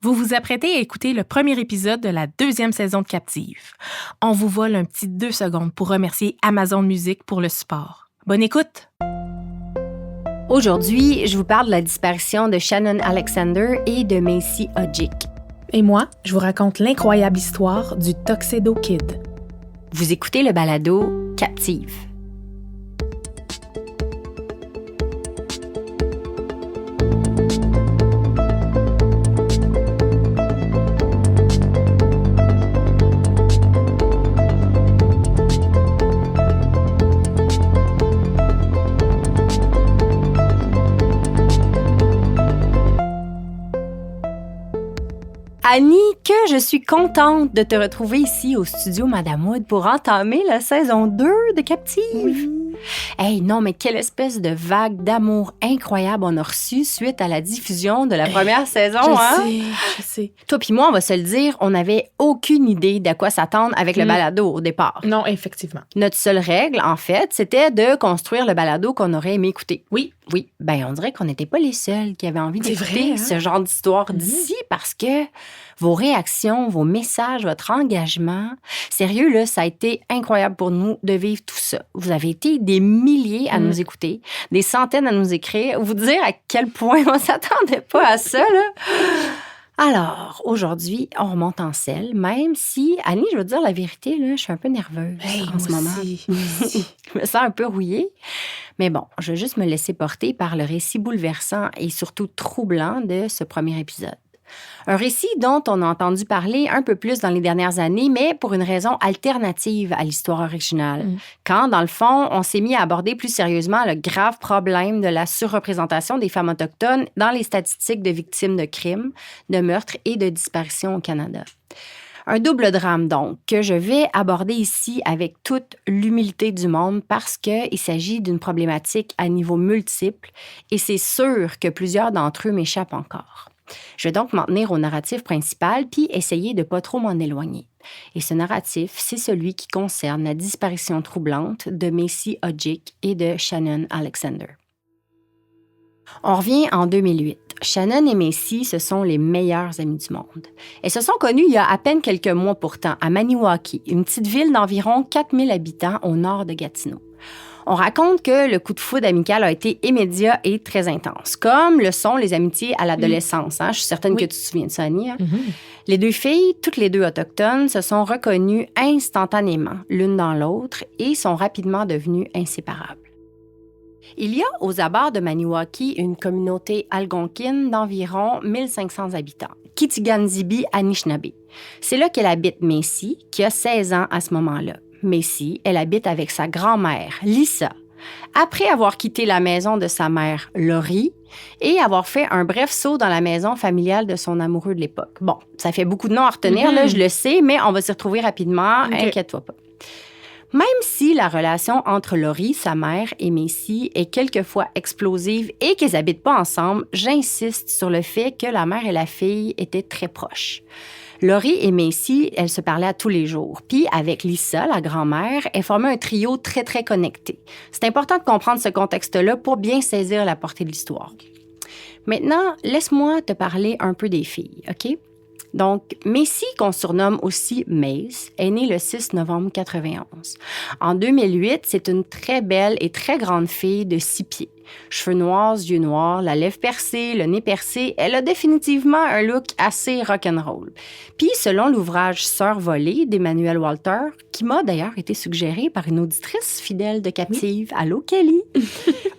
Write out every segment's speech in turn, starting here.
Vous vous apprêtez à écouter le premier épisode de la 2e saison de Captive. On vous vole un petit 2 secondes pour remercier Amazon Music pour le support. Bonne écoute! Aujourd'hui, je vous parle de la disparition de Shannon Alexander et de Macy Hodgick. Et moi, je vous raconte l'incroyable histoire du Tuxedo Kid. Vous écoutez le balado Captive. Annie, que je suis contente de te retrouver ici au studio Madame Wood pour entamer la saison 2 de Captive. Oui. Hey, non, mais quelle espèce de vague d'amour incroyable on a reçue suite à la diffusion de la première saison, Je sais. Toi puis moi, on va se le dire, on n'avait aucune idée d'à quoi s'attendre avec le balado au départ. Non, effectivement. Notre seule règle, en fait, c'était de construire le balado qu'on aurait aimé écouter. Oui. Ben, on dirait qu'on n'était pas les seuls qui avaient envie d'écouter vrai, ce genre d'histoire d'ici parce que vos réactions, vos messages, votre engagement, sérieux, là, ça a été incroyable pour nous de vivre tout ça. Vous avez été des milliers à nous écouter, des centaines à nous écrire, vous dire à quel point on s'attendait pas à ça, là. Alors, aujourd'hui, on remonte en selle, même si, Annie, je veux te dire la vérité, là, je suis un peu nerveuse en ce moment. Je me sens un peu rouillée. Mais bon, je vais juste me laisser porter par le récit bouleversant et surtout troublant de ce premier épisode. Un récit dont on a entendu parler un peu plus dans les dernières années, mais pour une raison alternative à l'histoire originale. Quand, dans le fond, on s'est mis à aborder plus sérieusement le grave problème de la surreprésentation des femmes autochtones dans les statistiques de victimes de crimes, de meurtres et de disparitions au Canada. Un double drame, donc, que je vais aborder ici avec toute l'humilité du monde parce qu'il s'agit d'une problématique à niveau multiple et c'est sûr que plusieurs d'entre eux m'échappent encore. Je vais donc m'en tenir au narratif principal puis essayer de pas trop m'en éloigner. Et ce narratif, c'est celui qui concerne la disparition troublante de Macy Hodgick et de Shannon Alexander. On revient en 2008. Shannon et Macy, ce sont les meilleures amies du monde. Elles se sont connues il y a à peine quelques mois pourtant, à Maniwaki, une petite ville d'environ 4000 habitants au nord de Gatineau. On raconte que le coup de foudre amical a été immédiat et très intense, comme le sont les amitiés à l'adolescence. Je suis certaine que tu te souviens de ça, Annie. Les deux filles, toutes les deux autochtones, se sont reconnues instantanément l'une dans l'autre et sont rapidement devenues inséparables. Il y a aux abords de Maniwaki une communauté algonquine d'environ 1500 habitants, Kitigan-Zibi-Anishinaabe. C'est là qu'elle habite Macy, qui a 16 ans à ce moment-là. Macy, elle habite avec sa grand-mère, Lisa, après avoir quitté la maison de sa mère, Laurie, et avoir fait un bref saut dans la maison familiale de son amoureux de l'époque. Bon, ça fait beaucoup de noms à retenir, là, je le sais, mais on va s'y retrouver rapidement, inquiète-toi pas. Même si la relation entre Laurie, sa mère, et Macy est quelquefois explosive et qu'ils n'habitent pas ensemble, j'insiste sur le fait que la mère et la fille étaient très proches. Laurie et Macy, elles se parlaient à tous les jours. Puis, avec Lisa, la grand-mère, elles formaient un trio très, très connecté. C'est important de comprendre ce contexte-là pour bien saisir la portée de l'histoire. Maintenant, laisse-moi te parler un peu des filles, OK? Donc, Macy, qu'on surnomme aussi Mace, est née le 6 novembre 91. En 2008, c'est une très belle et très grande fille de 6 pieds. Cheveux noirs, yeux noirs, la lèvre percée, le nez percé, elle a définitivement un look assez rock'n'roll. Puis, selon l'ouvrage Sœurs volées d'Emmanuel Walter, qui m'a d'ailleurs été suggéré par une auditrice fidèle de Captive, allô Kelly?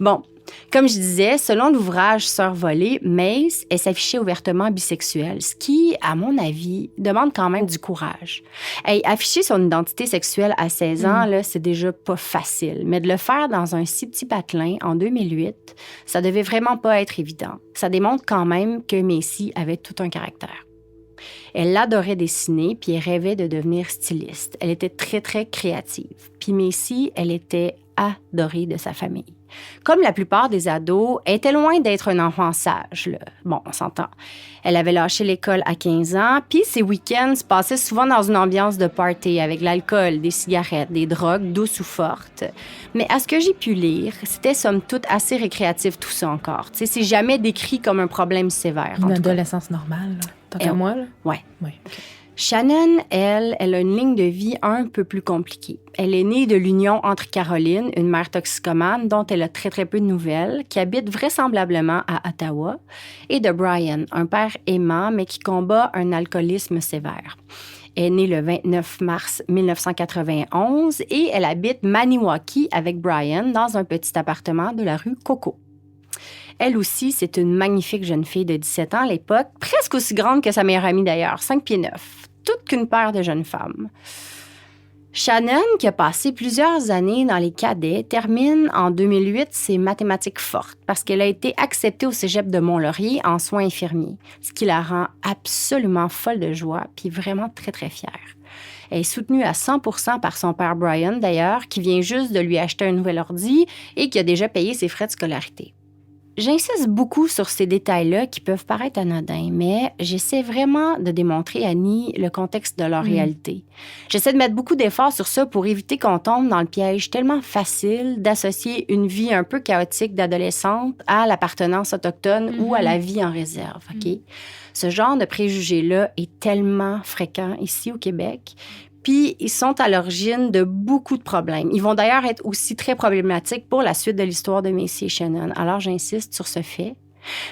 Bon, comme je disais, selon l'ouvrage Sœurs volées, Mace, elle s'affichait ouvertement bisexuelle, ce qui, à mon avis, demande quand même du courage. Hey, afficher son identité sexuelle à 16 ans, là, c'est déjà pas facile, mais de le faire dans un si petit patelin en 2008, ça devait vraiment pas être évident. Ça démontre quand même que Macy avait tout un caractère. Elle adorait dessiner, puis elle rêvait de devenir styliste. Elle était très, très créative. Puis Macy, elle était adorée de sa famille. Comme la plupart des ados, elle était loin d'être un enfant sage, là. Bon, on s'entend. Elle avait lâché l'école à 15 ans, puis ses week-ends se passaient souvent dans une ambiance de party avec l'alcool, des cigarettes, des drogues douces ou fortes. Mais à ce que j'ai pu lire, c'était somme toute assez récréatif tout ça encore. Tu sais, c'est jamais décrit comme un problème sévère. Une adolescence normale, là. Tant qu'à moi, là. Ouais. Ouais, OK. Shannon, elle a une ligne de vie un peu plus compliquée. Elle est née de l'union entre Caroline, une mère toxicomane dont elle a très, très peu de nouvelles, qui habite vraisemblablement à Ottawa, et de Brian, un père aimant, mais qui combat un alcoolisme sévère. Elle est née le 29 mars 1991 et elle habite Maniwaki avec Brian dans un petit appartement de la rue Coco. Elle aussi, c'est une magnifique jeune fille de 17 ans à l'époque, presque aussi grande que sa meilleure amie d'ailleurs, 5 pieds 9, toute qu'une paire de jeunes femmes. Shannon, qui a passé plusieurs années dans les cadets, termine en 2008 ses mathématiques fortes parce qu'elle a été acceptée au cégep de Mont-Laurier en soins infirmiers, ce qui la rend absolument folle de joie puis vraiment très, très fière. Elle est soutenue à 100% par son père Brian, d'ailleurs, qui vient juste de lui acheter un nouvel ordi et qui a déjà payé ses frais de scolarité. J'insiste beaucoup sur ces détails-là qui peuvent paraître anodins, mais j'essaie vraiment de démontrer à Annie le contexte de leur réalité. J'essaie de mettre beaucoup d'efforts sur ça pour éviter qu'on tombe dans le piège tellement facile d'associer une vie un peu chaotique d'adolescente à l'appartenance autochtone ou à la vie en réserve. OK? Ce genre de préjugés-là est tellement fréquent ici au Québec. Puis, ils sont à l'origine de beaucoup de problèmes. Ils vont d'ailleurs être aussi très problématiques pour la suite de l'histoire de Macy et Shannon. Alors, j'insiste sur ce fait.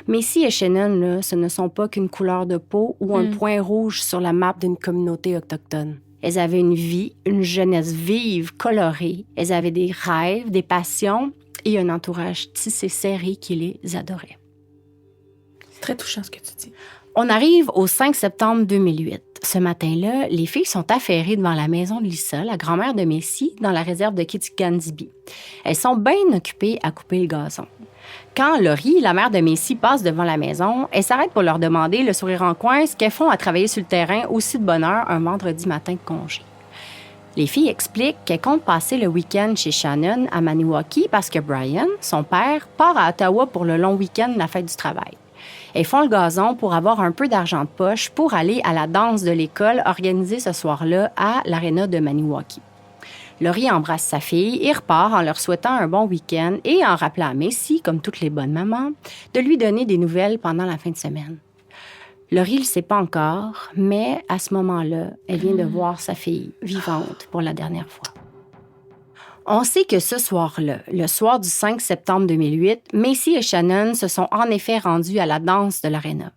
Macy et Shannon, là, ce ne sont pas qu'une couleur de peau ou un point rouge sur la map d'une communauté autochtone. Elles avaient une vie, une jeunesse vive, colorée. Elles avaient des rêves, des passions et un entourage tissé serré qui les adorait. C'est très touchant ce que tu dis. On arrive au 5 septembre 2008. Ce matin-là, les filles sont affairées devant la maison de Lisa, la grand-mère de Macy, dans la réserve de Kitikandjibi. Elles sont bien occupées à couper le gazon. Quand Laurie, la mère de Macy, passe devant la maison, elle s'arrête pour leur demander, le sourire en coin, ce qu'elles font à travailler sur le terrain aussi de bonne heure un vendredi matin de congé. Les filles expliquent qu'elles comptent passer le week-end chez Shannon à Maniwaki parce que Brian, son père, part à Ottawa pour le long week-end de la fête du travail. Elles font le gazon pour avoir un peu d'argent de poche pour aller à la danse de l'école organisée ce soir-là à l'aréna de Maniwaki. Laurie embrasse sa fille et repart en leur souhaitant un bon week-end et en rappelant à Macy, comme toutes les bonnes mamans, de lui donner des nouvelles pendant la fin de semaine. Laurie ne le sait pas encore, mais à ce moment-là, elle vient de voir sa fille vivante pour la dernière fois. On sait que ce soir-là, le soir du 5 septembre 2008, Macy et Shannon se sont en effet rendues à la danse de l'aréna.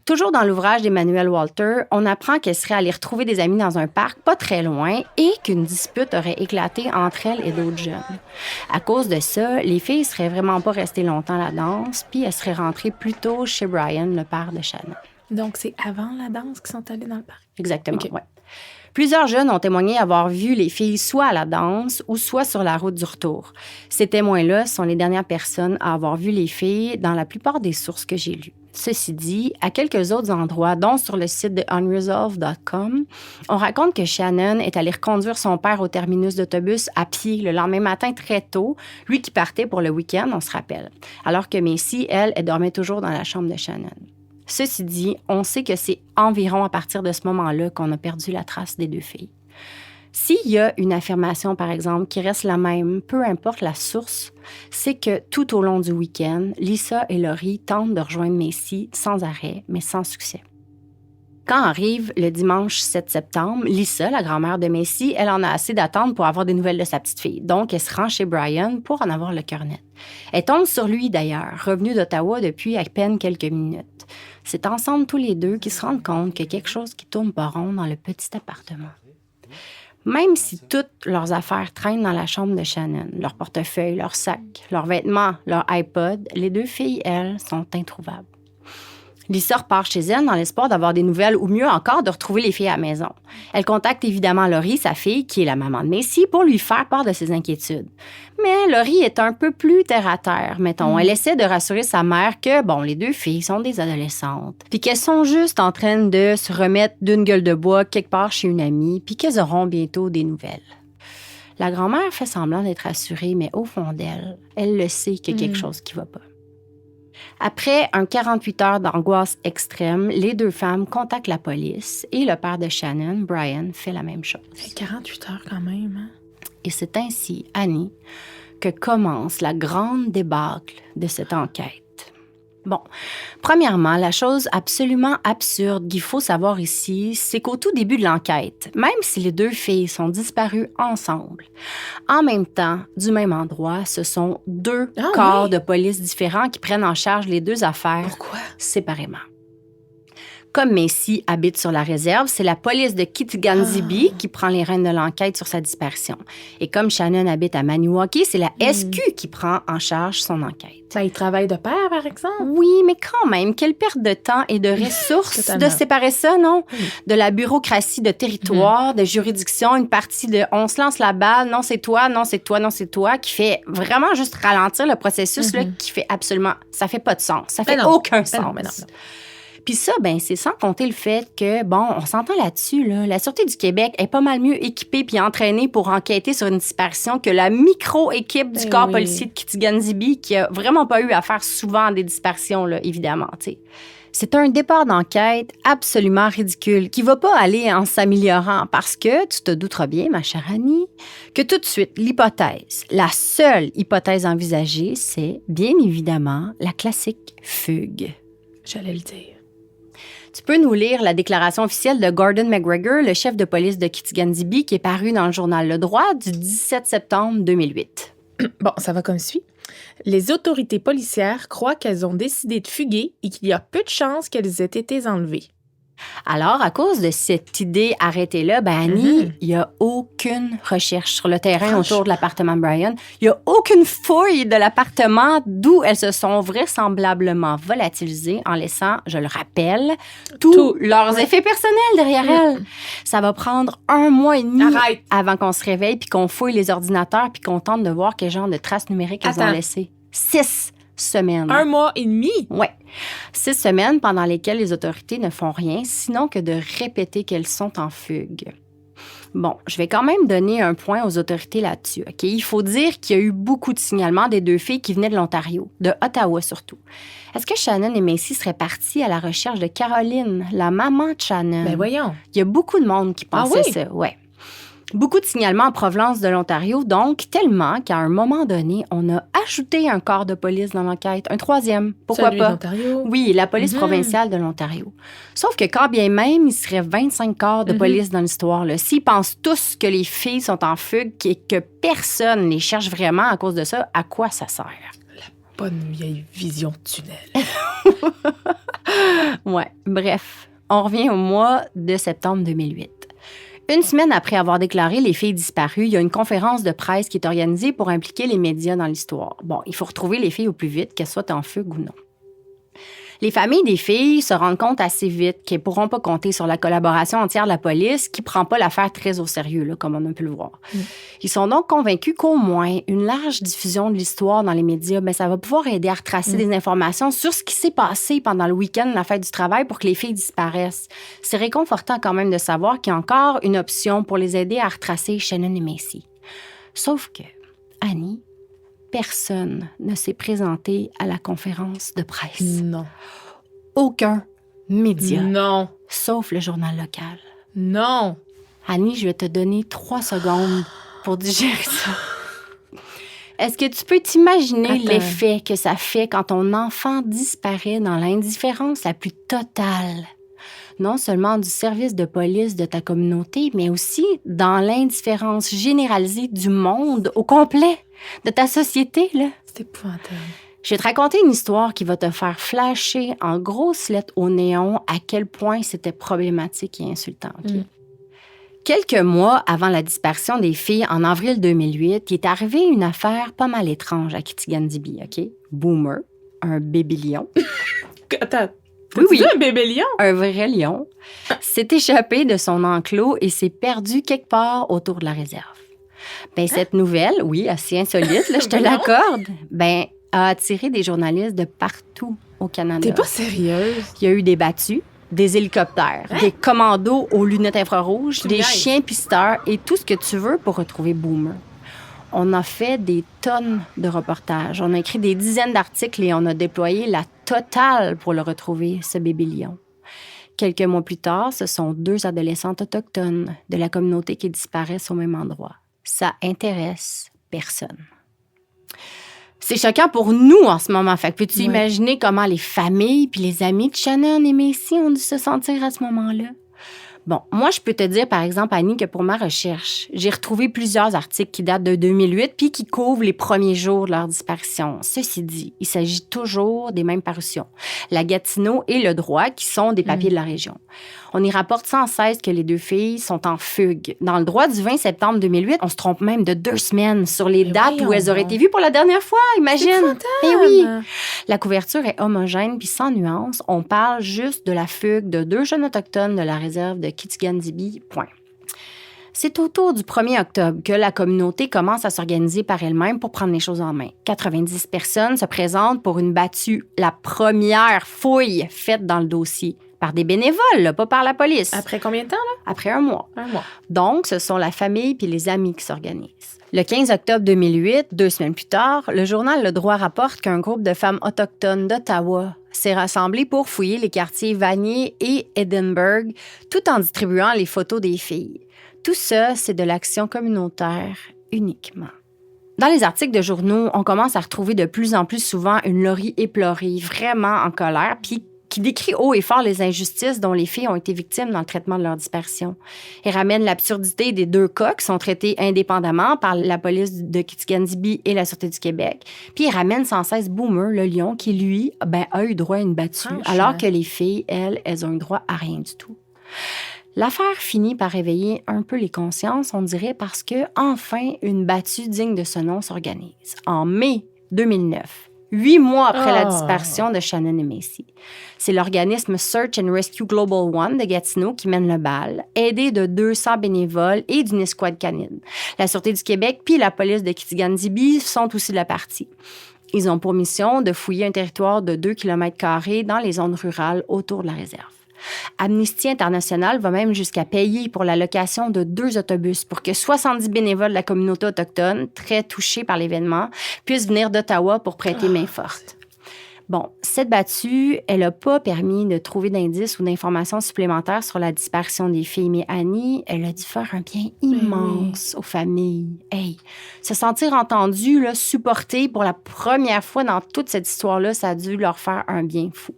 Toujours dans l'ouvrage d'Emmanuel Walter, on apprend qu'elle serait allée retrouver des amis dans un parc pas très loin et qu'une dispute aurait éclaté entre elle et d'autres jeunes. À cause de ça, les filles seraient vraiment pas restées longtemps à la danse, puis elles seraient rentrées plus tôt chez Brian, le père de Shannon. Donc, c'est avant la danse qu'ils sont allés dans le parc? Exactement, OK. oui. Plusieurs jeunes ont témoigné avoir vu les filles soit à la danse ou soit sur la route du retour. Ces témoins-là sont les dernières personnes à avoir vu les filles dans la plupart des sources que j'ai lues. Ceci dit, à quelques autres endroits, dont sur le site de unresolved.com, on raconte que Shannon est allée reconduire son père au terminus d'autobus à pied le lendemain matin très tôt, lui qui partait pour le week-end, on se rappelle, alors que Macy, elle dormait toujours dans la chambre de Shannon. Ceci dit, on sait que c'est environ à partir de ce moment-là qu'on a perdu la trace des deux filles. S'il y a une affirmation, par exemple, qui reste la même, peu importe la source, c'est que tout au long du week-end, Lisa et Laurie tentent de rejoindre Macy sans arrêt, mais sans succès. Quand arrive le dimanche 7 septembre, Lisa, la grand-mère de Macy, elle en a assez d'attendre pour avoir des nouvelles de sa petite fille. Donc, elle se rend chez Brian pour en avoir le cœur net. Elle tombe sur lui, d'ailleurs, revenu d'Ottawa depuis à peine quelques minutes. C'est ensemble tous les deux qu'ils se rendent compte qu'il y a quelque chose qui tourne pas rond dans le petit appartement. Même si toutes leurs affaires traînent dans la chambre de Shannon, leur portefeuille, leurs sacs, leurs vêtements, leur iPod, les deux filles, elles, sont introuvables. Lisa repart chez elle dans l'espoir d'avoir des nouvelles ou mieux encore de retrouver les filles à la maison. Elle contacte évidemment Laurie, sa fille, qui est la maman de Macy, pour lui faire part de ses inquiétudes. Mais Laurie est un peu plus terre-à-terre, mettons. Elle essaie de rassurer sa mère que, bon, les deux filles sont des adolescentes, puis qu'elles sont juste en train de se remettre d'une gueule de bois quelque part chez une amie, puis qu'elles auront bientôt des nouvelles. La grand-mère fait semblant d'être rassurée, mais au fond d'elle, elle le sait qu'il y a quelque chose qui ne va pas. Après un 48 heures d'angoisse extrême, les deux femmes contactent la police et le père de Shannon, Brian, fait la même chose. 48 heures quand même, hein? Et c'est ainsi, Annie, que commence la grande débâcle de cette enquête. Bon, premièrement, la chose absolument absurde qu'il faut savoir ici, c'est qu'au tout début de l'enquête, même si les deux filles sont disparues ensemble, en même temps, du même endroit, ce sont deux corps de police différents qui prennent en charge les deux affaires. Pourquoi? Séparément. Comme Macy habite sur la réserve, c'est la police de Kitigan-Zibi qui prend les rênes de l'enquête sur sa disparition. Et comme Shannon habite à Maniwaki, c'est la SQ qui prend en charge son enquête. Ben, ils travaillent de pair, par exemple? Oui, mais quand même, quelle perte de temps et de ressources de séparer ça, non? De la bureaucratie de territoire, de juridiction, une partie de « on se lance la balle, non, c'est toi, non, c'est toi, non, c'est toi », qui fait vraiment juste ralentir le processus, là, qui fait absolument... Ça fait pas de sens. Ça fait aucun sens. Non. Puis ça, ben c'est sans compter le fait que, bon, on s'entend là-dessus, là, la Sûreté du Québec est pas mal mieux équipée puis entraînée pour enquêter sur une disparition que la micro-équipe du corps policier de Kitigan-Zibi qui a vraiment pas eu à faire souvent des disparitions, là, évidemment, tu sais. C'est un départ d'enquête absolument ridicule qui va pas aller en s'améliorant parce que, tu te douteras bien, ma chère Annie, que tout de suite, l'hypothèse, la seule hypothèse envisagée, c'est, bien évidemment, la classique fugue. J'allais le dire. Tu peux nous lire la déclaration officielle de Gordon McGregor, le chef de police de Kitigan-Zibi, qui est paru dans le journal Le Droit du 17 septembre 2008. Bon, ça va comme suit. Les autorités policières croient qu'elles ont décidé de fuguer et qu'il y a peu de chances qu'elles aient été enlevées. Alors, à cause de cette idée arrêtée-là, ben Annie, il n'y a aucune recherche sur le terrain autour de l'appartement Brian. Il n'y a aucune fouille de l'appartement d'où elles se sont vraisemblablement volatilisées en laissant, je le rappelle, tous leurs effets personnels derrière elles. Ça va prendre 1 mois et demi avant qu'on se réveille puis qu'on fouille les ordinateurs puis qu'on tente de voir quel genre de traces numériques elles ont laissées. 6 semaines. 1 mois et demi? Oui. 6 semaines pendant lesquelles les autorités ne font rien, sinon que de répéter qu'elles sont en fugue. Bon, je vais quand même donner un point aux autorités là-dessus. OK? Il faut dire qu'il y a eu beaucoup de signalements des deux filles qui venaient de l'Ontario, de Ottawa surtout. Est-ce que Shannon et Macy seraient parties à la recherche de Caroline, la maman de Shannon? Ben voyons. Il y a beaucoup de monde qui pensait ça. Ouais. Beaucoup de signalements en provenance de l'Ontario, donc tellement qu'à un moment donné, on a ajouté un corps de police dans l'enquête, un 3e. Pourquoi Celui pas? d'Ontario? Oui, la police provinciale de l'Ontario. Sauf que quand bien même, il serait 25 corps de police dans l'histoire, là, s'ils pensent tous que les filles sont en fugue et que personne les cherche vraiment à cause de ça, à quoi ça sert? La bonne vieille vision de tunnel. Ouais, bref, on revient au mois de septembre 2008. 1 semaine après avoir déclaré les filles disparues, il y a une conférence de presse qui est organisée pour impliquer les médias dans l'histoire. Bon, il faut retrouver les filles au plus vite, qu'elles soient en fugue ou non. Les familles des filles se rendent compte assez vite qu'elles ne pourront pas compter sur la collaboration entière de la police qui ne prend pas l'affaire très au sérieux, là, comme on a pu le voir. Ils sont donc convaincus qu'au moins une large diffusion de l'histoire dans les médias, ben, ça va pouvoir aider à retracer des informations sur ce qui s'est passé pendant le week-end, la fête du travail, pour que les filles disparaissent. C'est réconfortant quand même de savoir qu'il y a encore une option pour les aider à retracer Shannon et Macy. Sauf que, Annie, personne ne s'est présenté à la conférence de presse. Non. Aucun média. Non. Sauf le journal local. Non. Annie, je vais te donner 3 secondes pour digérer ça. Est-ce que tu peux t'imaginer l'effet que ça fait quand ton enfant disparaît dans l'indifférence la plus totale? Non seulement du service de police de ta communauté, mais aussi dans l'indifférence généralisée du monde au complet, de ta société, là. C'est épouvantable. Je vais te raconter une histoire qui va te faire flasher en grosses lettres au néon à quel point c'était problématique et insultant. Okay? Quelques mois avant la disparition des filles, en avril 2008, il est arrivé une affaire pas mal étrange à Kitigan-Zibi, OK? Boomer, un bébé lion. Attends. Oui. Un bébé lion? Un vrai lion. S'est échappé de son enclos et s'est perdu quelque part autour de la réserve. Ben, cette nouvelle, oui, assez insolite, là, je te l'accorde, a attiré des journalistes de partout au Canada. T'es pas sérieuse? Il y a eu des battues, des hélicoptères, des commandos aux lunettes infrarouges, des chiens pisteurs et tout ce que tu veux pour retrouver Boomer. On a fait des tonnes de reportages. On a écrit des dizaines d'articles et on a déployé la totale pour le retrouver, ce bébé lion. Quelques mois plus tard, ce sont 2 adolescentes autochtones de la communauté qui disparaissent au même endroit. Ça intéresse personne. C'est choquant pour nous en ce moment. Fait que peux-tu imaginer comment les familles puis les amis de Shannon et Macy ont dû se sentir à ce moment-là? Bon, moi, je peux te dire, par exemple, Annie, que pour ma recherche, j'ai retrouvé plusieurs articles qui datent de 2008 puis qui couvrent les premiers jours de leur disparition. Ceci dit, il s'agit toujours des mêmes parutions. La Gatineau et Le Droit, qui sont des papiers de la région. On y rapporte sans cesse que les 2 filles sont en fugue. Dans Le Droit du 20 septembre 2008, on se trompe même de 2 semaines sur les dates où elles auraient été vues pour la dernière fois, imagine! Eh oui! La couverture est homogène puis sans nuance. On parle juste de la fugue de 2 jeunes autochtones de la réserve de Kitikandjibi, point. C'est autour du 1er octobre que la communauté commence à s'organiser par elle-même pour prendre les choses en main. 90 personnes se présentent pour une battue, la première fouille faite dans le dossier. Par des bénévoles, là, pas par la police. Après combien de temps, là? Après 1 mois. 1 mois. Donc, ce sont la famille puis les amis qui s'organisent. Le 15 octobre 2008, 2 semaines plus tard, le journal Le Droit rapporte qu'un groupe de femmes autochtones d'Ottawa s'est rassemblé pour fouiller les quartiers Vanier et Edinburgh, tout en distribuant les photos des filles. Tout ça, c'est de l'action communautaire uniquement. Dans les articles de journaux, on commence à retrouver de plus en plus souvent une Laurie éplorée, vraiment en colère, puis qui décrit haut et fort les injustices dont les filles ont été victimes dans le traitement de leur disparition. Il ramène l'absurdité des 2 cas qui sont traités indépendamment par la police de Kitikandjibi et la Sûreté du Québec. Puis il ramène sans cesse Boomer, le lion, qui, lui, a eu droit à une battue, alors que les filles, elles ont eu droit à rien du tout. L'affaire finit par réveiller un peu les consciences, on dirait, parce que, enfin, une battue digne de ce nom s'organise. En mai 2009, 8 mois après la disparition de Shannon et Macy. C'est l'organisme Search and Rescue Global One de Gatineau qui mène le bal, aidé de 200 bénévoles et d'une escouade canine. La Sûreté du Québec puis la police de Kitikandjibi sont aussi de la partie. Ils ont pour mission de fouiller un territoire de 2 km² dans les zones rurales autour de la réserve. Amnesty International va même jusqu'à payer pour la location de 2 autobus pour que 70 bénévoles de la communauté autochtone, très touchés par l'événement, puissent venir d'Ottawa pour prêter main forte. Bon, cette battue, elle n'a pas permis de trouver d'indices ou d'informations supplémentaires sur la disparition des filles, mais Annie, elle a dû faire un bien immense aux familles. Hey, se sentir entendu, là, supporté pour la première fois dans toute cette histoire-là, ça a dû leur faire un bien fou.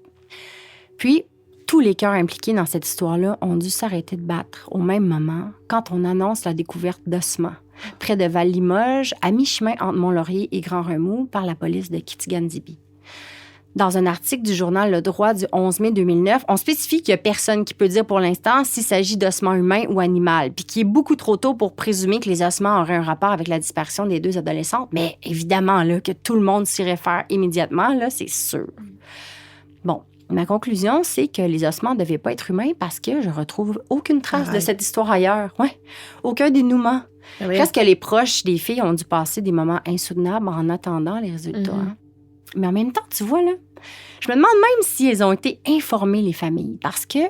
Puis, tous les cœurs impliqués dans cette histoire-là ont dû s'arrêter de battre au même moment quand on annonce la découverte d'ossements près de Val-Limoges, à mi-chemin entre Mont-Laurier et Grand-Remous, par la police de Kitikandjibi. Dans un article du journal Le Droit du 11 mai 2009, on spécifie qu'il n'y a personne qui peut dire pour l'instant s'il s'agit d'ossements humains ou animaux, puis qu'il est beaucoup trop tôt pour présumer que les ossements auraient un rapport avec la disparition des 2 adolescentes. Mais évidemment, là, que tout le monde s'y réfère immédiatement, là, c'est sûr. Bon. Ma conclusion, c'est que les ossements ne devaient pas être humains parce que je retrouve aucune trace de cette histoire ailleurs. Ouais, aucun dénouement. Oui. Presque les proches des filles ont dû passer des moments insoutenables en attendant les résultats. Hein. Mais en même temps, tu vois, là, je me demande même si elles ont été informées, les familles, parce que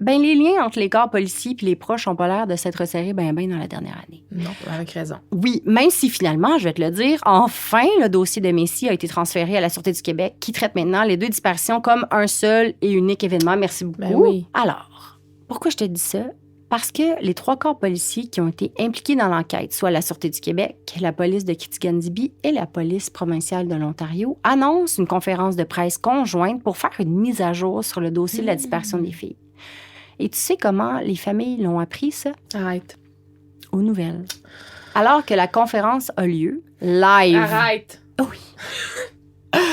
les liens entre les corps policiers et les proches n'ont pas l'air de s'être resserrés dans la dernière année. Non, avec raison. Oui, même si finalement, je vais te le dire, enfin, le dossier de Macy a été transféré à la Sûreté du Québec, qui traite maintenant les 2 disparitions comme un seul et unique événement. Merci beaucoup. Oui. Alors, pourquoi je te dis ça? Parce que les 3 corps policiers qui ont été impliqués dans l'enquête, soit la Sûreté du Québec, la police de Kitikandjibi et la police provinciale de l'Ontario, annoncent une conférence de presse conjointe pour faire une mise à jour sur le dossier de la disparition des filles. Et tu sais comment les familles l'ont appris, ça? Arrête. Aux nouvelles. Alors que la conférence a lieu, live. Arrête. Oh oui.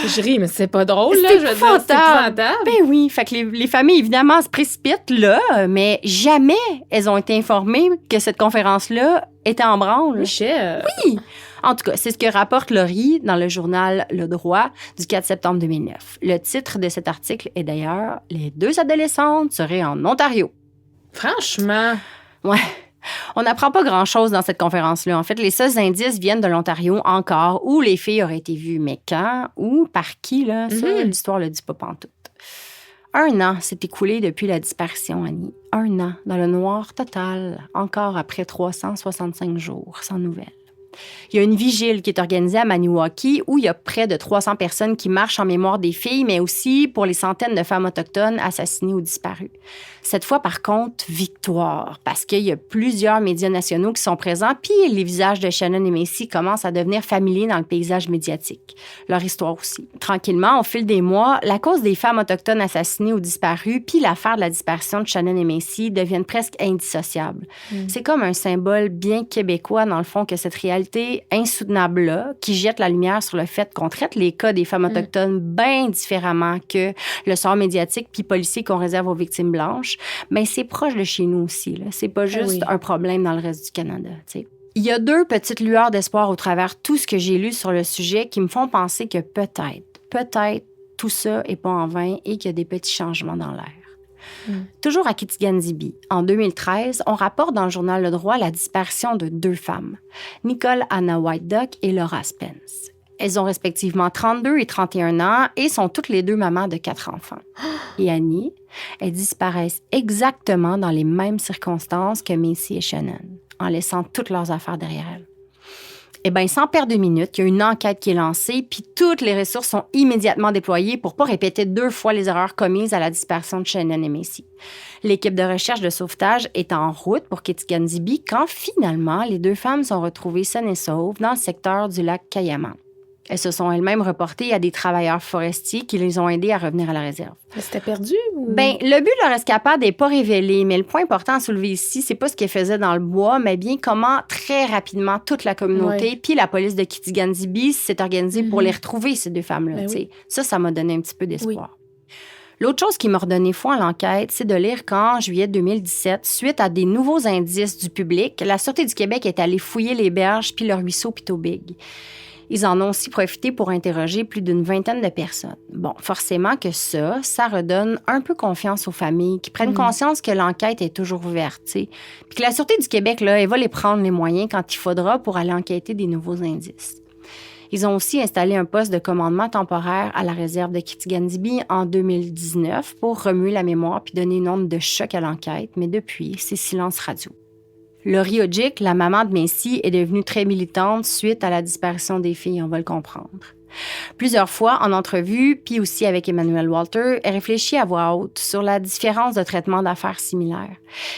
Je ris, mais c'est pas drôle, là. C'est épouvantable. Ben oui. Fait que les familles, évidemment, se précipitent là, mais jamais elles ont été informées que cette conférence-là était en branle. Michel. Oui. En tout cas, c'est ce que rapporte Laurie dans le journal Le Droit du 4 septembre 2009. Le titre de cet article est d'ailleurs « Les 2 adolescentes seraient en Ontario ». Franchement. Ouais. On n'apprend pas grand-chose dans cette conférence-là. En fait, les seuls indices viennent de l'Ontario encore, où les filles auraient été vues. Mais quand, où, par qui, là, ça, l'histoire ne le dit pas pantoute. 1 an s'est écoulé depuis la disparition, Annie. 1 an dans le noir total, encore après 365 jours, sans nouvelles. Il y a une vigile qui est organisée à Maniwaki où il y a près de 300 personnes qui marchent en mémoire des filles, mais aussi pour les centaines de femmes autochtones assassinées ou disparues. Cette fois, par contre, victoire, parce qu'il y a plusieurs médias nationaux qui sont présents, puis les visages de Shannon et Macy commencent à devenir familiers dans le paysage médiatique. Leur histoire aussi. Tranquillement, au fil des mois, la cause des femmes autochtones assassinées ou disparues, puis l'affaire de la disparition de Shannon et Macy deviennent presque indissociables. C'est comme un symbole bien québécois, dans le fond, que cette réalité insoutenable-là, qui jette la lumière sur le fait qu'on traite les cas des femmes autochtones bien différemment que le sort médiatique puis policier qu'on réserve aux victimes blanches, bien, c'est proche de chez nous aussi. Là. C'est pas juste un problème dans le reste du Canada. T'sais. Il y a 2 petites lueurs d'espoir au travers tout ce que j'ai lu sur le sujet qui me font penser que peut-être, tout ça est pas en vain et qu'il y a des petits changements dans l'air. Toujours à Kitikgandibi, en 2013, on rapporte dans le journal Le Droit la disparition de 2 femmes, Nicole Anna White Duck et Laura Spence. Elles ont respectivement 32 et 31 ans et sont toutes les 2 mamans de 4 enfants. Et Annie, elles disparaissent exactement dans les mêmes circonstances que Macy et Shannon, en laissant toutes leurs affaires derrière elles. Eh bien, sans perdre de minutes, il y a une enquête qui est lancée, puis toutes les ressources sont immédiatement déployées pour ne pas répéter 2 fois les erreurs commises à la disparition de Shannon et Macy. L'équipe de recherche de sauvetage est en route pour Kitikgandibi quand finalement les 2 femmes sont retrouvées saines et sauves dans le secteur du lac Kayaman. Elles se sont elles-mêmes reportées à des travailleurs forestiers qui les ont aidées à revenir à la réserve. C'était perdu? Ou... Bien, le but de leur escapade n'est pas révélé, mais le point important à soulever ici, c'est pas ce qu'elles faisaient dans le bois, mais bien comment très rapidement toute la communauté puis la police de Kitikgandibi s'est organisée pour les retrouver, ces 2 femmes-là. Oui. Ça m'a donné un petit peu d'espoir. Oui. L'autre chose qui m'a redonné foi à l'enquête, c'est de lire qu'en juillet 2017, suite à des nouveaux indices du public, la Sûreté du Québec est allée fouiller les berges puis le ruisseau Pito-Big. Ils en ont aussi profité pour interroger plus d'une 20aine de personnes. Bon, forcément que ça redonne un peu confiance aux familles qui prennent conscience que l'enquête est toujours ouverte, tu sais. Puis que la Sûreté du Québec, là, elle va les prendre les moyens quand il faudra pour aller enquêter des nouveaux indices. Ils ont aussi installé un poste de commandement temporaire à la réserve de Kitikgandibi en 2019 pour remuer la mémoire puis donner une onde de choc à l'enquête, mais depuis, c'est silence radio. Laurie Odjick, la maman de Macy, est devenue très militante suite à la disparition des filles, on va le comprendre. Plusieurs fois, en entrevue, puis aussi avec Emmanuel Walter, elle réfléchit à voix haute sur la différence de traitement d'affaires similaires.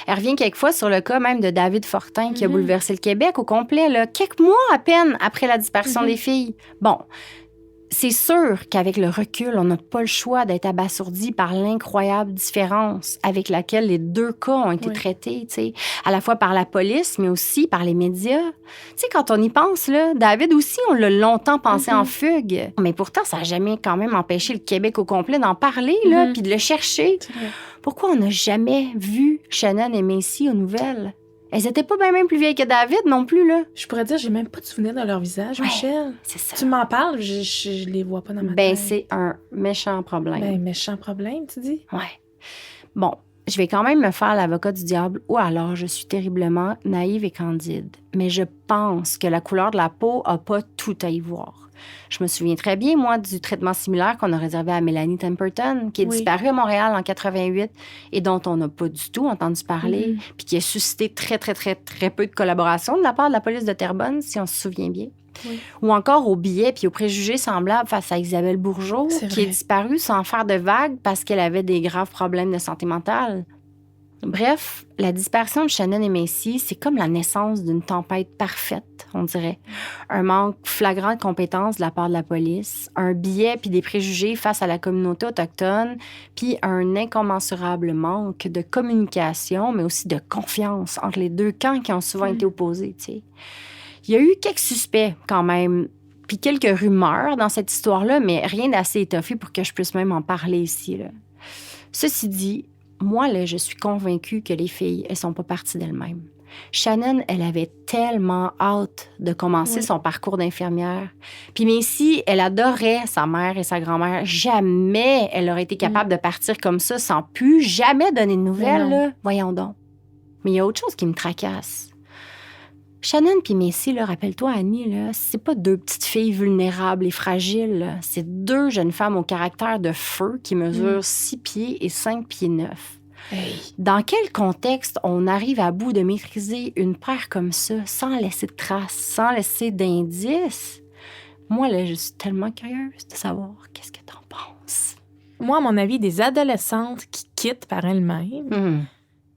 Elle revient quelquefois sur le cas même de David Fortin qui a bouleversé le Québec au complet, là, quelques mois à peine après la disparition des filles. Bon, c'est sûr qu'avec le recul, on n'a pas le choix d'être abasourdi par l'incroyable différence avec laquelle les 2 cas ont été traités, tu sais, à la fois par la police, mais aussi par les médias. Tu sais, quand on y pense, là, David aussi, on l'a longtemps pensé en fugue. Mais pourtant, ça n'a jamais quand même empêché le Québec au complet d'en parler, là, puis de le chercher. Pourquoi on n'a jamais vu Shannon et Macy aux nouvelles? Elles étaient pas bien même plus vieilles que David non plus, là. Je pourrais dire, j'ai même pas de souvenir de leur visage, Michel. C'est ça. Tu m'en parles, je les vois pas dans ma tête. Ben, c'est un méchant problème. Ben, méchant problème, tu dis? Ouais. Bon, je vais quand même me faire l'avocat du diable ou alors je suis terriblement naïve et candide. Mais je pense que la couleur de la peau a pas tout à y voir. Je me souviens très bien, moi, du traitement similaire qu'on a réservé à Mélanie Temperton, qui est disparue à Montréal en 88 et dont on n'a pas du tout entendu parler, puis qui a suscité très, très, très, très peu de collaboration de la part de la police de Terrebonne, si on se souvient bien. Ou encore aux billets puis aux préjugés semblables face à Isabelle Bourgeault, qui est disparue sans faire de vagues parce qu'elle avait des graves problèmes de santé mentale. Bref, la disparition de Shannon et Macy, c'est comme la naissance d'une tempête parfaite, on dirait. Un manque flagrant de compétences de la part de la police, un biais puis des préjugés face à la communauté autochtone, puis un incommensurable manque de communication, mais aussi de confiance entre les 2 camps qui ont souvent été opposés, tu sais. Il y a eu quelques suspects quand même, puis quelques rumeurs dans cette histoire-là, mais rien d'assez étoffé pour que je puisse même en parler ici, là. Ceci dit, moi, là, je suis convaincue que les filles, elles sont pas parties d'elles-mêmes. Shannon, elle avait tellement hâte de commencer son parcours d'infirmière. Puis Macy, elle adorait sa mère et sa grand-mère. Jamais elle aurait été capable de partir comme ça sans plus jamais donner de nouvelles, là. Voyons donc. Mais il y a autre chose qui me tracasse. Shannon puis Macy, là, rappelle-toi, Annie, là, c'est pas deux petites filles vulnérables et fragiles. Là. C'est deux jeunes femmes au caractère de feu qui mesurent 6 pieds et 5 pieds 9. Hey. Dans quel contexte on arrive à bout de maîtriser une paire comme ça, sans laisser de traces, sans laisser d'indices? Moi, là, je suis tellement curieuse de savoir qu'est-ce que t'en penses. Moi, à mon avis, des adolescentes qui quittent par elles-mêmes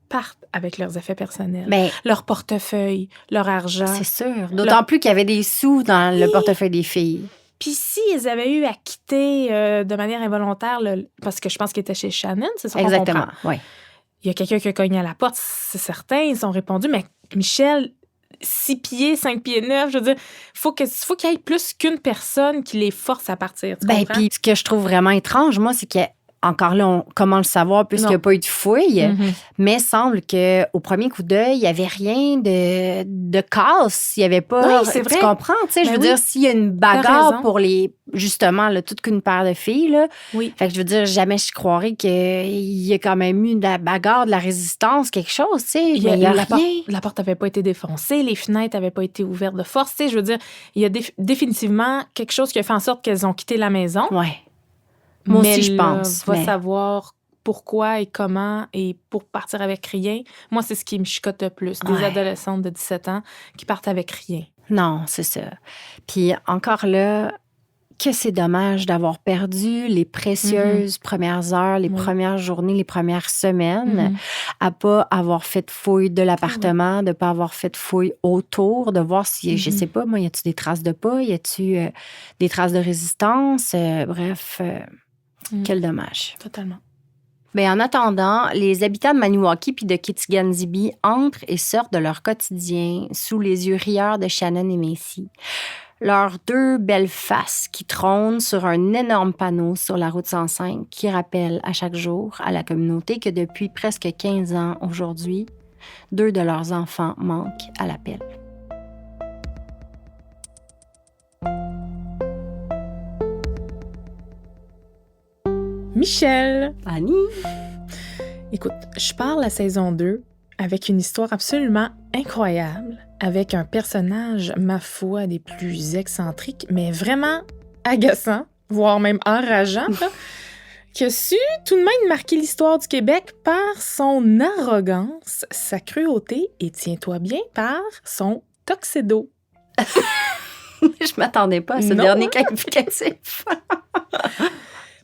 partent avec leurs effets personnels, Ben, leur portefeuille, leur argent. c'est sûr. D'autant plus qu'il y avait des sous dans le portefeuille des filles. Puis si ils avaient eu à quitter de manière involontaire, parce que je pense qu'ils étaient chez Shannon, c'est ça qu'on Exactement, comprend. oui. Il y a quelqu'un qui a cogné à la porte, c'est certain, ils ont répondu, mais Michel, 6 pieds, 5 pieds 9, je veux dire, faut qu'il y ait plus qu'une personne qui les force à partir, tu Ben, comprends? puis ce que je trouve vraiment étrange, moi, c'est que encore là, comment le savoir puisqu'il n'y a Non. pas eu de fouille, Mhm. mais semble qu'au premier coup d'œil, il n'y avait rien de casse. Il n'y avait pas... Oui, c'est Tu vrai. comprends? Tu sais, je Ben veux oui. dire, s'il y a une T'as bagarre raison. pour les... Justement, là, toute qu'une paire de filles, là. Oui. Fait que je veux dire, jamais je croirais qu'il y a quand même eu de la bagarre, de la résistance, quelque chose, tu sais. Mais il n'y a la rien. la porte n'avait pas été défoncée, les fenêtres n'avaient pas été ouvertes de force. Tu sais, je veux dire, il y a définitivement quelque chose qui a fait en sorte qu'elles ont quitté la maison. Ouais. Moi Mais aussi, je là, pense. va mais- savoir pourquoi et comment et pour partir avec rien. Moi, c'est ce qui me chicote le plus. Des Ouais. adolescentes de 17 ans qui partent avec rien. Non, c'est ça. Puis encore là, que c'est dommage d'avoir perdu les précieuses premières heures, les Oui. premières journées, les premières semaines, Mhm. à pas avoir fait de fouille de l'appartement, de pas avoir fait de fouille autour, de voir si, je Mhm. sais pas, moi, y a-tu des traces de pas, y a-tu des traces de résistance, bref, quel dommage. Totalement. Mais en attendant, les habitants de Maniwaki puis de Kitigan-Zibi entrent et sortent de leur quotidien sous les yeux rieurs de Shannon et Macy. Leurs deux belles faces qui trônent sur un énorme panneau sur la route 105 qui rappelle à chaque jour à la communauté que depuis presque 15 ans aujourd'hui, 2 de leurs enfants manquent à l'appel. Michel! Annie? Écoute, je pars la saison 2 avec une histoire absolument incroyable, avec un personnage, ma foi, des plus excentriques, mais vraiment agaçant, voire même enrageant, là, qui a su tout de même marquer l'histoire du Québec par son arrogance, sa cruauté et, tiens-toi bien, par son tuxedo. Je m'attendais pas à ce Non, dernier hein? qualificatif.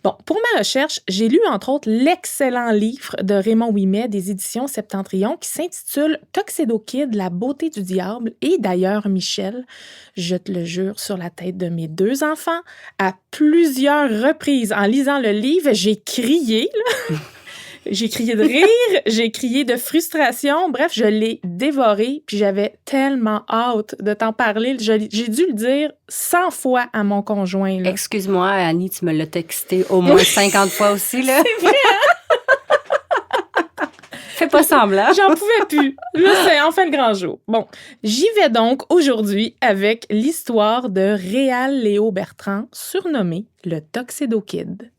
Bon, pour ma recherche, j'ai lu entre autres l'excellent livre de Raymond Ouimet des éditions Septentrion qui s'intitule Tuxedo Kid, la beauté du diable. Et d'ailleurs, Michel, je te le jure sur la tête de mes 2 enfants, à plusieurs reprises en lisant le livre, j'ai crié, là. J'ai crié de rire, j'ai crié de frustration. Bref, je l'ai dévoré, puis j'avais tellement hâte de t'en parler. J'ai dû le dire 100 fois à mon conjoint, là. Excuse-moi, Annie, tu me l'as texté au moins 50 fois aussi, là. C'est vrai, Fais pas semblant. j'en pouvais plus. Là, c'est enfin le grand jour. Bon, j'y vais donc aujourd'hui avec l'histoire de Réal Léo Bertrand, surnommé le Tuxedo Kid.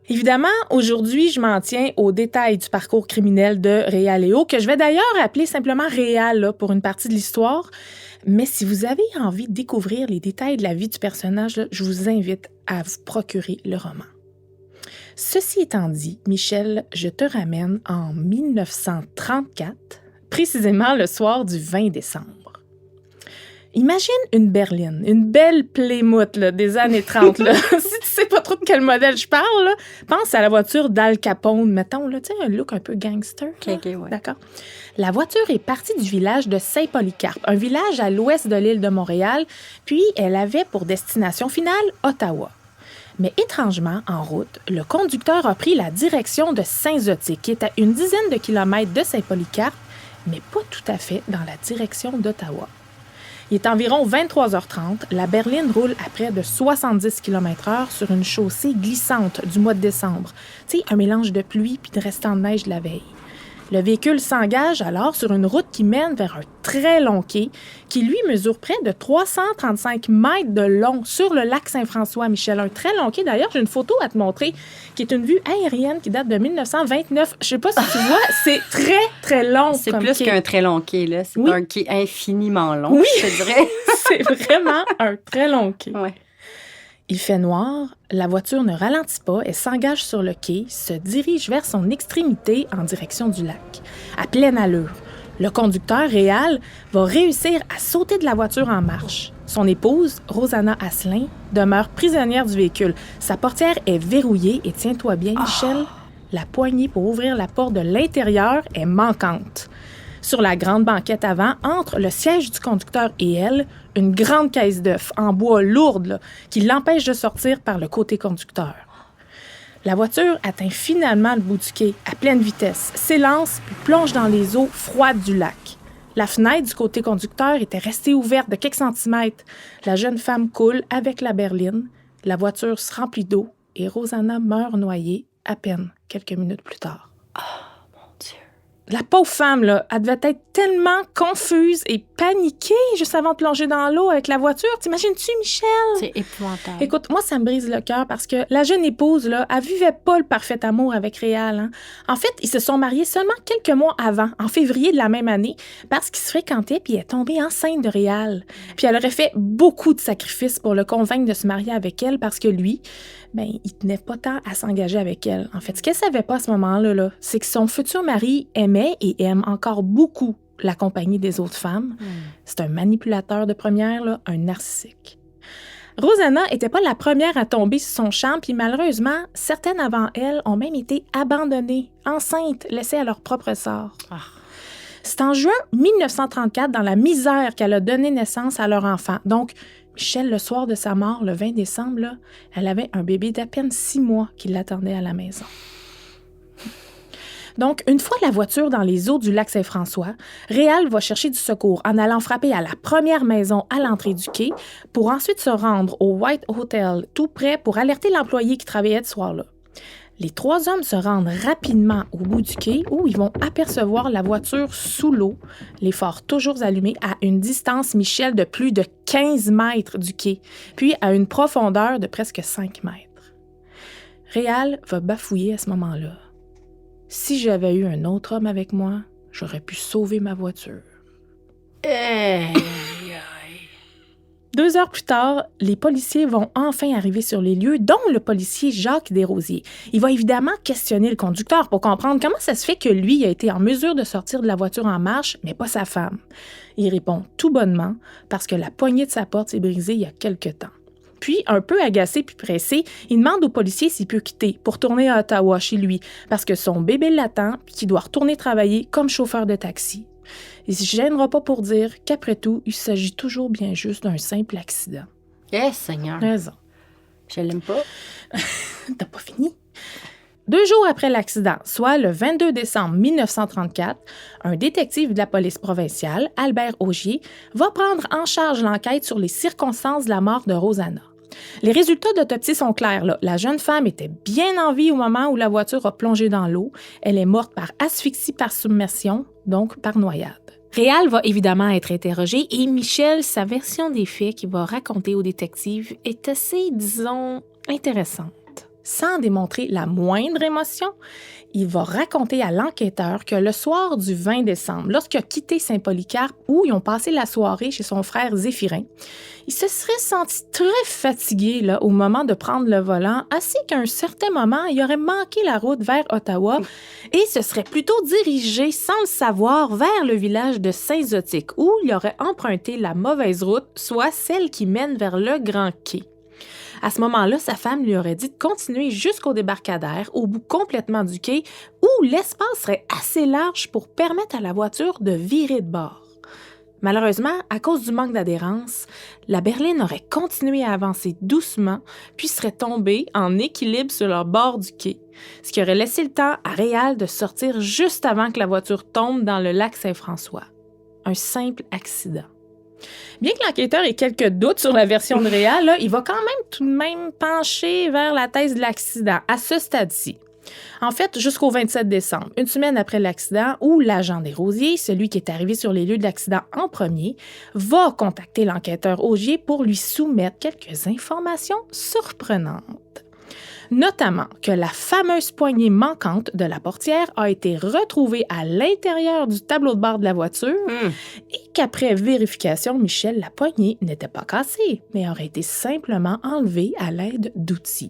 Évidemment, aujourd'hui, je m'en tiens aux détails du parcours criminel de Réal Léo, que je vais d'ailleurs appeler simplement Réal là, pour une partie de l'histoire. Mais si vous avez envie de découvrir les détails de la vie du personnage, là, je vous invite à vous procurer le roman. Ceci étant dit, Michel, je te ramène en 1934, précisément le soir du 20 décembre. Imagine une berline, une belle Plymouth là, des années 30. Là. Si tu sais pas trop de quel modèle je parle, là, pense à la voiture d'Al Capone, mettons, là, tu sais, un look un peu gangster. là. OK, ouais. D'accord. La voiture est partie du village de Saint-Polycarpe, un village à l'ouest de l'île de Montréal, puis elle avait pour destination finale Ottawa. Mais étrangement, en route, le conducteur a pris la direction de Saint-Zotique, qui est à une dizaine de kilomètres de Saint-Polycarpe, mais pas tout à fait dans la direction d'Ottawa. Il est environ 23h30. La berline roule à près de 70 km/h sur une chaussée glissante du mois de décembre. Tu sais, un mélange de pluie puis de restant de neige de la veille. Le véhicule s'engage alors sur une route qui mène vers un très long quai qui, lui, mesure près de 335 mètres de long sur le lac Saint-François, Michel. Un très long quai. D'ailleurs, j'ai une photo à te montrer qui est une vue aérienne qui date de 1929. Je sais pas si tu vois, c'est très, très long. C'est comme plus quai. qu'un très long quai, là. C'est Oui. un quai infiniment long, Oui. je te dirais. C'est vraiment un très long quai. Ouais. Il fait noir, la voiture ne ralentit pas, elle s'engage sur le quai, se dirige vers son extrémité en direction du lac, à pleine allure. Le conducteur, Réal, va réussir à sauter de la voiture en marche. Son épouse, Rosanna Asselin, demeure prisonnière du véhicule. Sa portière est verrouillée et tiens-toi bien, Michel, la poignée pour ouvrir la porte de l'intérieur est manquante. Sur la grande banquette avant, entre le siège du conducteur et elle, une grande caisse d'œufs en bois lourde là, qui l'empêche de sortir par le côté conducteur. La voiture atteint finalement le bout du quai à pleine vitesse, s'élance puis plonge dans les eaux froides du lac. La fenêtre du côté conducteur était restée ouverte de quelques centimètres. La jeune femme coule avec la berline. La voiture se remplit d'eau et Rosanna meurt noyée à peine quelques minutes plus tard. La pauvre femme, là, elle devait être tellement confuse et paniquée juste avant de plonger dans l'eau avec la voiture. T'imagines-tu, Michel? C'est épouvantable. Écoute, moi, ça me brise le cœur parce que la jeune épouse, là, elle vivait pas le parfait amour avec Réal. Hein. En fait, ils se sont mariés seulement quelques mois avant, en février de la même année, parce qu'ils se fréquentaient puis elle est tombée enceinte de Réal. Puis elle aurait fait beaucoup de sacrifices pour le convaincre de se marier avec elle parce que lui, ben, il tenait pas tant à s'engager avec elle. En fait, ce qu'elle savait pas à ce moment-là, là, c'est que son futur mari aimait et aime encore beaucoup la compagnie des autres femmes. C'est un manipulateur de première, là, un narcissique. Rosanna était pas la première à tomber sur son champ, puis malheureusement, certaines avant elle ont même été abandonnées, enceintes, laissées à leur propre sort. C'est en juin 1934, dans la misère, qu'elle a donné naissance à leur enfant. Donc, Michel, le soir de sa mort, le 20 décembre, là, elle avait un bébé d'à peine 6 mois qui l'attendait à la maison. Donc, une fois la voiture dans les eaux du lac Saint-François, Réal va chercher du secours en allant frapper à la première maison à l'entrée du quai pour ensuite se rendre au White Hotel tout près pour alerter l'employé qui travaillait ce soir-là. Les 3 hommes se rendent rapidement au bout du quai où ils vont apercevoir la voiture sous l'eau, les phares toujours allumés à une distance, Michel, de plus de 15 mètres du quai, puis à une profondeur de presque 5 mètres. Réal va bafouiller à ce moment-là. Si j'avais eu un autre homme avec moi, j'aurais pu sauver ma voiture. 2 heures plus tard, les policiers vont enfin arriver sur les lieux, dont le policier Jacques Desrosiers. Il va évidemment questionner le conducteur pour comprendre comment ça se fait que lui a été en mesure de sortir de la voiture en marche, mais pas sa femme. Il répond tout bonnement parce que la poignée de sa porte s'est brisée il y a quelque temps. Puis, un peu agacé puis pressé, il demande au policier s'il peut quitter pour tourner à Ottawa chez lui parce que son bébé l'attend puis qu'il doit retourner travailler comme chauffeur de taxi. Il ne se gênera pas pour dire qu'après tout, il s'agit toujours bien juste d'un simple accident. Seigneur. Raison. Je l'aime pas. T'as pas fini? 2 jours après l'accident, soit le 22 décembre 1934, un détective de la police provinciale, Albert Augier, va prendre en charge l'enquête sur les circonstances de la mort de Rosanna. Les résultats d'autopsie sont clairs. Là. La jeune femme était bien en vie au moment où la voiture a plongé dans l'eau. Elle est morte par asphyxie par submersion, donc par noyade. Réal va évidemment être interrogé et Michel, sa version des faits qu'il va raconter au détective est assez, disons, intéressante. Sans démontrer la moindre émotion, il va raconter à l'enquêteur que le soir du 20 décembre, lorsqu'il a quitté Saint-Polycarpe où ils ont passé la soirée chez son frère Zéphirin, il se serait senti très fatigué là, au moment de prendre le volant, ainsi qu'à un certain moment, il aurait manqué la route vers Ottawa et se serait plutôt dirigé, sans le savoir, vers le village de Saint-Zotique, où il aurait emprunté la mauvaise route, soit celle qui mène vers le Grand Quai. À ce moment-là, sa femme lui aurait dit de continuer jusqu'au débarcadère, au bout complètement du quai, où l'espace serait assez large pour permettre à la voiture de virer de bord. Malheureusement, à cause du manque d'adhérence, la berline aurait continué à avancer doucement, puis serait tombée en équilibre sur le bord du quai, ce qui aurait laissé le temps à Réal de sortir juste avant que la voiture tombe dans le lac Saint-François. Un simple accident. Bien que l'enquêteur ait quelques doutes sur la version de Réal, là, il va quand même tout de même pencher vers la thèse de l'accident à ce stade-ci. En fait, jusqu'au 27 décembre, une semaine après l'accident, où l'agent des Rosiers, celui qui est arrivé sur les lieux de l'accident en premier, va contacter l'enquêteur Augier pour lui soumettre quelques informations surprenantes. Notamment que la fameuse poignée manquante de la portière a été retrouvée à l'intérieur du tableau de bord de la voiture et qu'après vérification, Michel, la poignée n'était pas cassée, mais aurait été simplement enlevée à l'aide d'outils.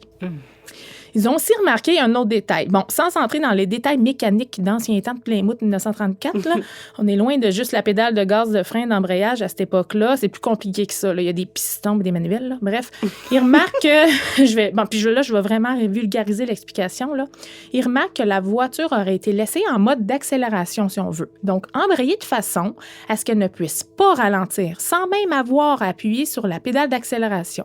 Ils ont aussi remarqué un autre détail. Bon, sans entrer dans les détails mécaniques d'anciens temps de Plymouth 1934, là, on est loin de juste la pédale de gaz de frein d'embrayage à cette époque-là. C'est plus compliqué que ça. Là. Il y a des pistons et des manivelles. Là. Bref, ils remarquent que... je vais vraiment vulgariser l'explication. Là. Ils remarquent que la voiture aurait été laissée en mode d'accélération, si on veut. Donc, embrayée de façon à ce qu'elle ne puisse pas ralentir, sans même avoir à appuyer sur la pédale d'accélération.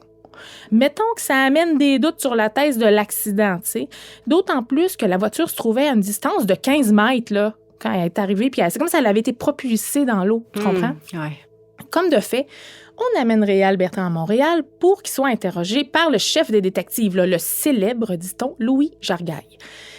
Mettons que ça amène des doutes sur la thèse de l'accident, tu sais. D'autant plus que la voiture se trouvait à une distance de 15 mètres, là, quand elle est arrivée. Puis c'est comme si elle avait été propulsée dans l'eau, tu comprends? Ouais. Comme de fait, on amène Réal Bertrand à Montréal pour qu'il soit interrogé par le chef des détectives, là, le célèbre, dit-on, Louis Jargaille.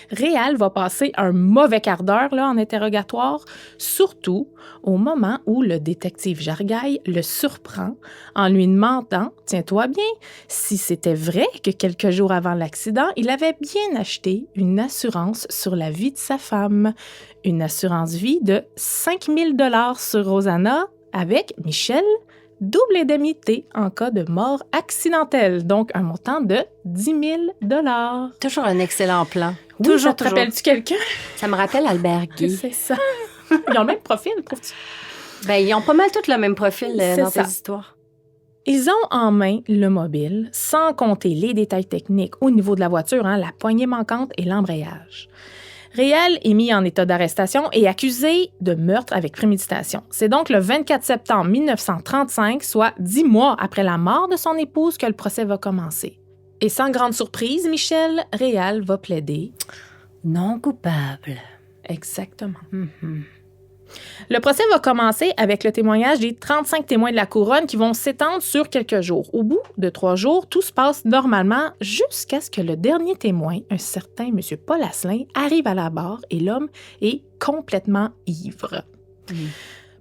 Réal va passer un mauvais quart d'heure là, en interrogatoire, surtout au moment où le détective Jargaille le surprend en lui demandant, tiens-toi bien, si c'était vrai que quelques jours avant l'accident, il avait bien acheté une assurance sur la vie de sa femme. Une assurance vie de 5 000 $ sur Rosanna avec Michel, double indemnité en cas de mort accidentelle, donc un montant de 10 000 $. Toujours un excellent plan. Oui, toujours, ça te rappelle-tu quelqu'un? Ça me rappelle Albert Guy. C'est ça. Ils ont le même profil, trouves-tu? Ben, ils ont pas mal tous le même profil dans tes histoires. Ils ont en main le mobile, sans compter les détails techniques au niveau de la voiture, hein, la poignée manquante et l'embrayage. Réal est mis en état d'arrestation et accusé de meurtre avec préméditation. C'est donc le 24 septembre 1935, soit 10 mois après la mort de son épouse, que le procès va commencer. Et sans grande surprise, Michel, Réal va plaider non coupable. Exactement. Le procès va commencer avec le témoignage des 35 témoins de la couronne qui vont s'étendre sur quelques jours. Au bout de 3 jours, tout se passe normalement jusqu'à ce que le dernier témoin, un certain M. Paul Asselin, arrive à la barre et l'homme est complètement ivre.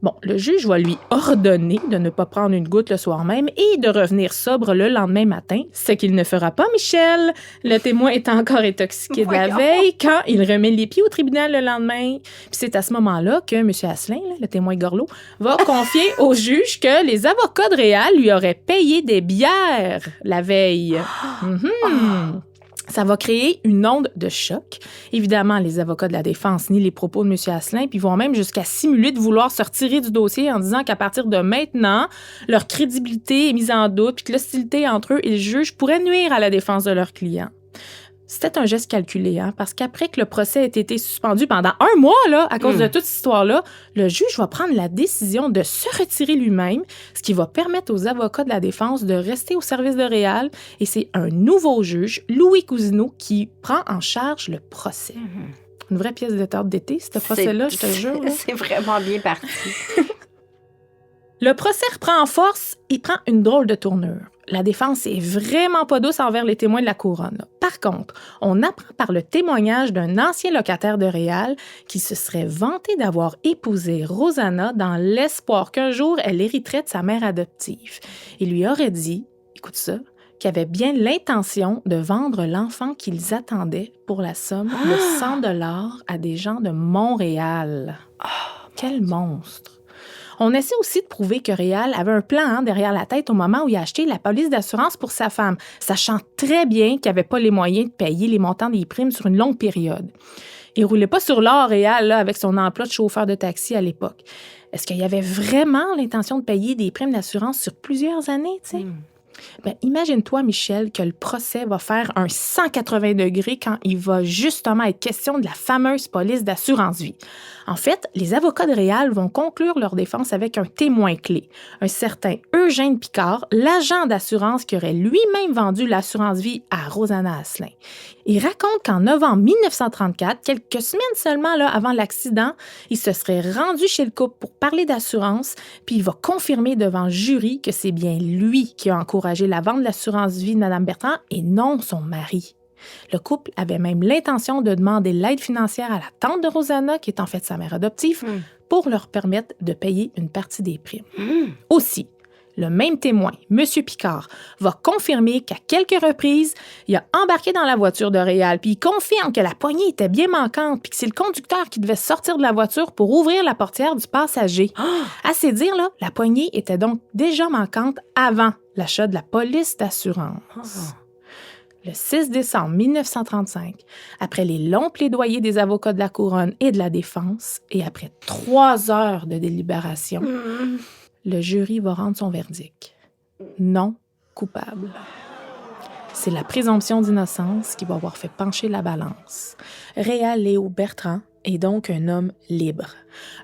Bon, le juge va lui ordonner de ne pas prendre une goutte le soir même et de revenir sobre le lendemain matin, ce qu'il ne fera pas, Michel. Le témoin est encore intoxiqué de la veille quand il remet les pieds au tribunal le lendemain. Puis c'est à ce moment-là que M. Asselin, le témoin gorlot, va confier au juge que les avocats de Réal lui auraient payé des bières la veille. Ça va créer une onde de choc. Évidemment, les avocats de la défense nient les propos de M. Asselin, puis vont même jusqu'à simuler de vouloir se retirer du dossier en disant qu'à partir de maintenant, leur crédibilité est mise en doute, puis que l'hostilité entre eux et le juge pourrait nuire à la défense de leur client. C'était un geste calculé, hein, parce qu'après que le procès ait été suspendu pendant 1 mois, là, à cause de toute cette histoire-là, le juge va prendre la décision de se retirer lui-même, ce qui va permettre aux avocats de la défense de rester au service de Réal. Et c'est un nouveau juge, Louis Cousineau, qui prend en charge le procès. Une vraie pièce de théâtre d'été, ce procès-là, je te jure. Là. C'est vraiment bien parti. Le procès reprend en force et prend une drôle de tournure. La défense est vraiment pas douce envers les témoins de la couronne. Par contre, on apprend par le témoignage d'un ancien locataire de Réal qui se serait vanté d'avoir épousé Rosanna dans l'espoir qu'un jour elle hériterait de sa mère adoptive. Il lui aurait dit, écoute ça, qu'il avait bien l'intention de vendre l'enfant qu'ils attendaient pour la somme de 100 $ à des gens de Montréal. Quel monstre! On essaie aussi de prouver que Réal avait un plan derrière la tête au moment où il a acheté la police d'assurance pour sa femme, sachant très bien qu'il n'avait pas les moyens de payer les montants des primes sur une longue période. Il ne roulait pas sur l'or, Réal, là, avec son emploi de chauffeur de taxi à l'époque. Est-ce qu'il y avait vraiment l'intention de payer des primes d'assurance sur plusieurs années, tu sais? Ben, imagine-toi, Michel, que le procès va faire un 180 degrés quand il va justement être question de la fameuse police d'assurance-vie. En fait, les avocats de Réal vont conclure leur défense avec un témoin clé, un certain Eugène Picard, l'agent d'assurance qui aurait lui-même vendu l'assurance-vie à Rosanna Asselin. Il raconte qu'en novembre 1934, quelques semaines seulement là, avant l'accident, il se serait rendu chez le couple pour parler d'assurance, puis il va confirmer devant le jury que c'est bien lui qui a encouragé la vente de l'assurance-vie de Mme Bertrand et non son mari. Le couple avait même l'intention de demander l'aide financière à la tante de Rosanna, qui est en fait sa mère adoptive, pour leur permettre de payer une partie des primes. Aussi, le même témoin, M. Picard, va confirmer qu'à quelques reprises, il a embarqué dans la voiture de Réal, puis il confirme que la poignée était bien manquante, puis que c'est le conducteur qui devait sortir de la voiture pour ouvrir la portière du passager. Assez dire, là, la poignée était donc déjà manquante avant l'achat de la police d'assurance. Le 6 décembre 1935, après les longs plaidoyers des avocats de la Couronne et de la Défense, et après 3 heures de délibération, le jury va rendre son verdict. Non coupable. C'est la présomption d'innocence qui va avoir fait pencher la balance. Réal Léo Bertrand est donc un homme libre.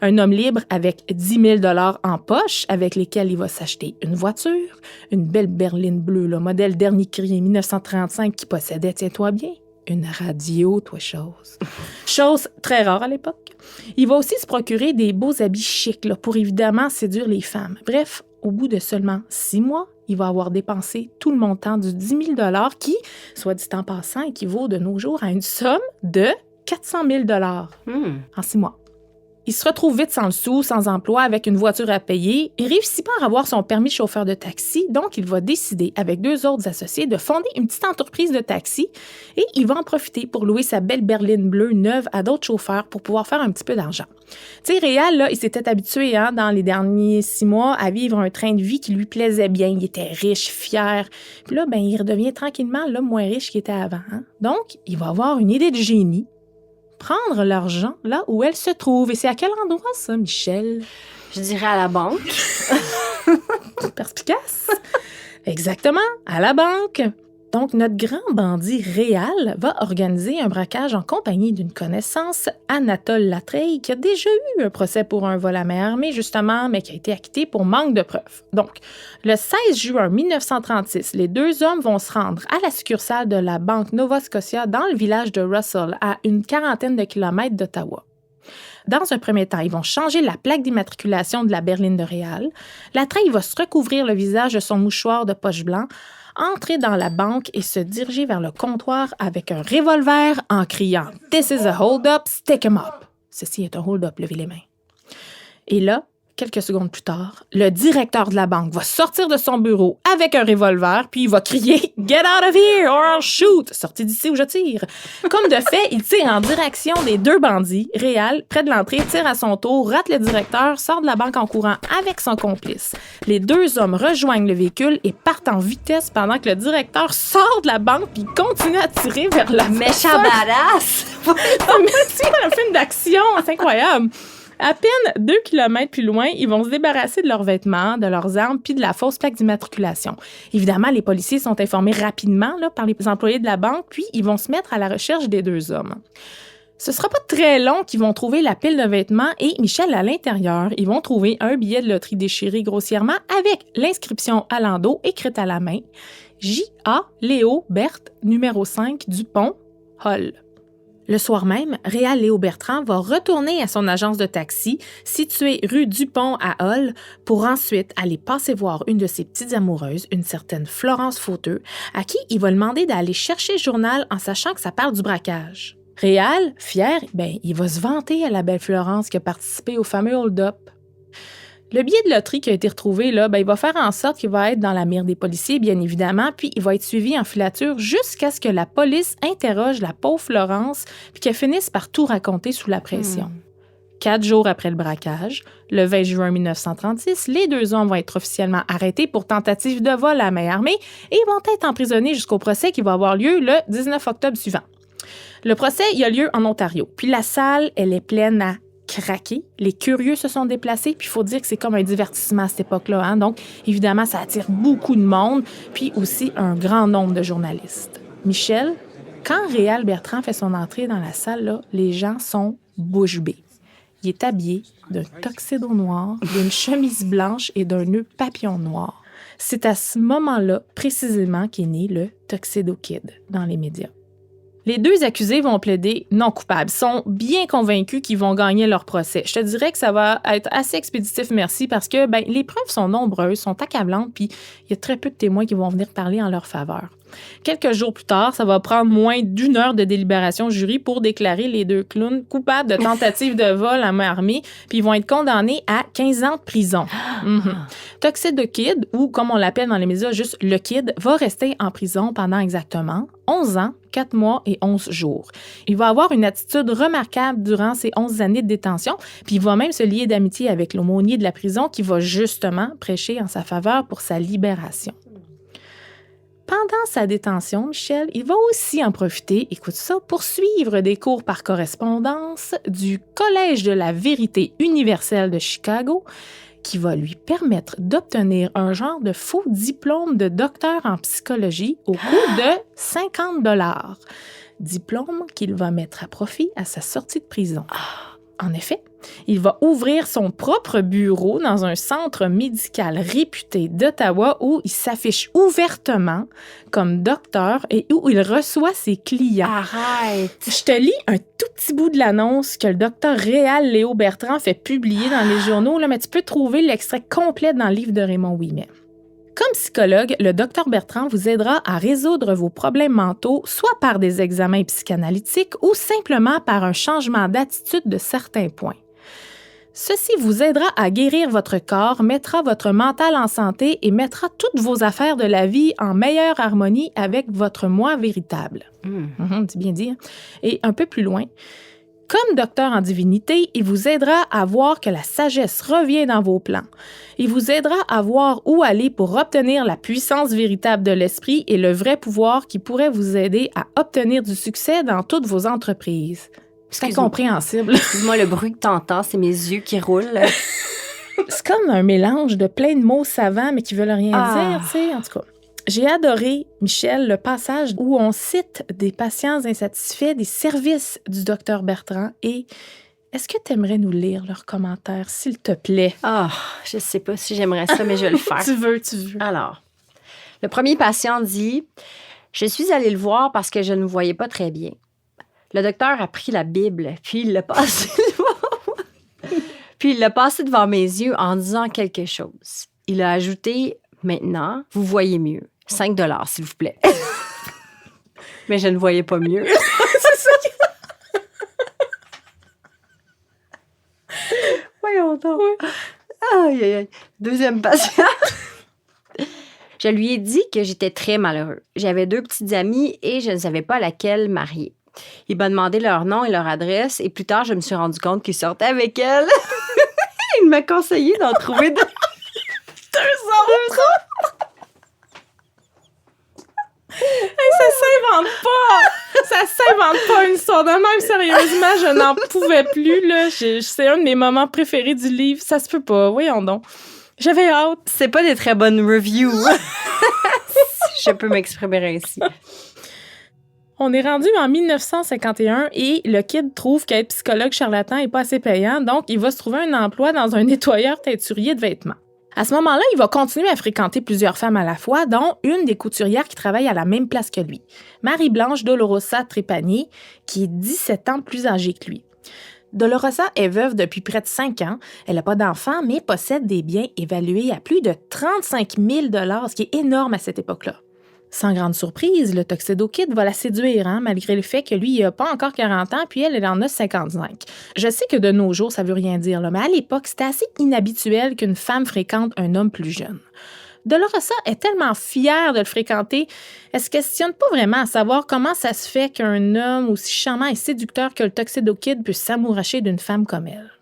Un homme libre avec 10 000 $ en poche, avec lesquels il va s'acheter une voiture, une belle berline bleue, le modèle dernier cri 1935 qui possédait, tiens-toi bien, une radio, toi chose. Chose très rare à l'époque. Il va aussi se procurer des beaux habits chics là, pour évidemment séduire les femmes. Bref, au bout de seulement 6 mois, il va avoir dépensé tout le montant du 10 000 $ qui, soit dit en passant, équivaut de nos jours à une somme de 400 000 $ en 6 mois. Il se retrouve vite sans le sou, sans emploi, avec une voiture à payer. Il réussit pas à avoir son permis de chauffeur de taxi, donc il va décider, avec 2 autres associés, de fonder une petite entreprise de taxi et il va en profiter pour louer sa belle berline bleue neuve à d'autres chauffeurs pour pouvoir faire un petit peu d'argent. Tu sais, Réal, là, il s'était habitué, dans les derniers 6 mois, à vivre un train de vie qui lui plaisait bien. Il était riche, fier. Puis là, il redevient tranquillement l'homme moins riche qu'il était avant. Donc, il va avoir une idée de génie. Prendre l'argent là où elle se trouve. Et c'est à quel endroit, ça, Michel? Je dirais à la banque. Perspicace. Exactement, à la banque. Donc, notre grand bandit Réal va organiser un braquage en compagnie d'une connaissance, Anatole Latreille, qui a déjà eu un procès pour un vol à main armée, justement, mais qui a été acquitté pour manque de preuves. Donc, le 16 juin 1936, les 2 hommes vont se rendre à la succursale de la Banque Nova Scotia dans le village de Russell, à une 40aine de kilomètres d'Ottawa. Dans un premier temps, ils vont changer la plaque d'immatriculation de la berline de Réal. Latreille va se recouvrir le visage de son mouchoir de poche blanc, entrer dans la banque et se diriger vers le comptoir avec un revolver en criant « This is a hold-up, stick 'em up ». Ceci est un hold-up, levez les mains. Et là, quelques secondes plus tard, le directeur de la banque va sortir de son bureau avec un revolver, puis il va crier « Get out of here or I'll shoot !» Sortez d'ici ou je tire. Comme de fait, il tire en direction des 2 bandits. Réal, près de l'entrée, tire à son tour, rate le directeur, sort de la banque en courant avec son complice. Les 2 hommes rejoignent le véhicule et partent en vitesse pendant que le directeur sort de la banque puis continue à tirer vers la Méchant badass! C'est un film d'action, c'est incroyable. À peine 2 kilomètres plus loin, ils vont se débarrasser de leurs vêtements, de leurs armes, puis de la fausse plaque d'immatriculation. Évidemment, les policiers sont informés rapidement par les employés de la banque, puis ils vont se mettre à la recherche des 2 hommes. Ce sera pas très long qu'ils vont trouver la pile de vêtements et, Michel, à l'intérieur, ils vont trouver un billet de loterie déchiré grossièrement avec l'inscription à l'endos écrite à la main « J.A. Léo Berthe, numéro 5, Dupont, Hall ». Le soir même, Réal Léo Bertrand va retourner à son agence de taxi située rue Dupont à Hull pour ensuite aller passer voir une de ses petites amoureuses, une certaine Florence Fauteux, à qui il va demander d'aller chercher le journal en sachant que ça parle du braquage. Réal, fier, il va se vanter à la belle Florence qui a participé au fameux hold-up. Le billet de loterie qui a été retrouvé, il va faire en sorte qu'il va être dans la mire des policiers, bien évidemment, puis il va être suivi en filature jusqu'à ce que la police interroge la pauvre Florence puis qu'elle finisse par tout raconter sous la pression. 4 jours après le braquage, le 20 juin 1936, les 2 hommes vont être officiellement arrêtés pour tentative de vol à main armée et vont être emprisonnés jusqu'au procès qui va avoir lieu le 19 octobre suivant. Le procès, il a lieu en Ontario, puis la salle, elle est pleine à craqué. Les curieux se sont déplacés, puis il faut dire que c'est comme un divertissement à cette époque-là. Donc, évidemment, ça attire beaucoup de monde, puis aussi un grand nombre de journalistes. Michel, quand Réal Bertrand fait son entrée dans la salle, là, les gens sont bouche bée. Il est habillé d'un tuxedo noir, d'une chemise blanche et d'un nœud papillon noir. C'est à ce moment-là, précisément, qu'est né le Tuxedo Kid dans les médias. Les 2 accusés vont plaider non coupables. Ils sont bien convaincus qu'ils vont gagner leur procès. Je te dirais que ça va être assez expéditif, merci, parce que les preuves sont nombreuses, sont accablantes, puis il y a très peu de témoins qui vont venir parler en leur faveur. Quelques jours plus tard, ça va prendre moins d'1 heure de délibération jury pour déclarer les 2 clowns coupables de tentative de vol à main armée, puis ils vont être condamnés à 15 ans de prison. Tuxedo Kid, ou comme on l'appelle dans les médias, juste le Kid, va rester en prison pendant exactement 11 ans, 4 mois et 11 jours. Il va avoir une attitude remarquable durant ces 11 années de détention, puis il va même se lier d'amitié avec l'aumônier de la prison qui va justement prêcher en sa faveur pour sa libération. Pendant sa détention, Michel, il va aussi en profiter, écoute ça, pour suivre des cours par correspondance du Collège de la vérité universelle de Chicago, qui va lui permettre d'obtenir un genre de faux diplôme de docteur en psychologie au coût de 50 $. Diplôme qu'il va mettre à profit à sa sortie de prison. En effet, il va ouvrir son propre bureau dans un centre médical réputé d'Ottawa où il s'affiche ouvertement comme docteur et où il reçoit ses clients. Arrête! Je te lis un tout petit bout de l'annonce que le docteur Réal Léo Bertrand fait publier dans les journaux, là, mais tu peux trouver l'extrait complet dans le livre de Raymond Ouimet. Comme psychologue, le docteur Bertrand vous aidera à résoudre vos problèmes mentaux, soit par des examens psychanalytiques ou simplement par un changement d'attitude de certains points. Ceci vous aidera à guérir votre corps, mettra votre mental en santé et mettra toutes vos affaires de la vie en meilleure harmonie avec votre moi véritable. C'est bien dit. Et un peu plus loin, comme docteur en divinité, il vous aidera à voir que la sagesse revient dans vos plans. Il vous aidera à voir où aller pour obtenir la puissance véritable de l'esprit et le vrai pouvoir qui pourrait vous aider à obtenir du succès dans toutes vos entreprises. C'est incompréhensible. Excuse-moi, le bruit que t'entends, c'est mes yeux qui roulent. C'est comme un mélange de plein de mots savants, mais qui veulent rien dire, tu sais, en tout cas. J'ai adoré, Michel, le passage où on cite des patients insatisfaits des services du docteur Bertrand. Et est-ce que tu aimerais nous lire leurs commentaires, s'il te plaît? Je sais pas si j'aimerais ça, mais je vais le faire. Tu veux. Alors, le premier patient dit « Je suis allée le voir parce que je ne voyais pas très bien. Le docteur a pris la Bible, puis il l'a passé devant mes yeux en disant quelque chose. Il a ajouté « Maintenant, vous voyez mieux. 5 $, s'il vous plaît. » Mais je ne voyais pas mieux. C'est ça. Voyons donc. Aïe, aïe, aïe. Deuxième patient. Je lui ai dit que j'étais très malheureux. J'avais 2 petites amies et je ne savais pas laquelle marier. Il m'a demandé leur nom et leur adresse et plus tard, je me suis rendu compte qu'il sortait avec elles. Il m'a conseillé d'en trouver 2 autres. Hey, ça s'invente pas une histoire de même. Sérieusement, je n'en pouvais plus. Là. C'est un de mes moments préférés du livre. Ça se peut pas. Voyons donc. J'avais hâte. C'est pas des très bonnes reviews. Je peux m'exprimer ainsi. On est rendu en 1951 et le kid trouve qu'être psychologue charlatan n'est pas assez payant, donc il va se trouver un emploi dans un nettoyeur teinturier de vêtements. À ce moment-là, il va continuer à fréquenter plusieurs femmes à la fois, dont une des couturières qui travaille à la même place que lui, Marie-Blanche Dolorosa Trépanier, qui est 17 ans plus âgée que lui. Dolorosa est veuve depuis près de 5 ans. Elle n'a pas d'enfant, mais possède des biens évalués à plus de 35 000 $, ce qui est énorme à cette époque-là. Sans grande surprise, le Tuxedo Kid va la séduire, malgré le fait que lui, il n'a pas encore 40 ans, puis elle en a 55. Je sais que de nos jours, ça veut rien dire, là, mais à l'époque, c'était assez inhabituel qu'une femme fréquente un homme plus jeune. Dolorosa est tellement fière de le fréquenter, elle se questionne pas vraiment à savoir comment ça se fait qu'un homme aussi charmant et séducteur que le Tuxedo Kid puisse s'amouracher d'une femme comme elle.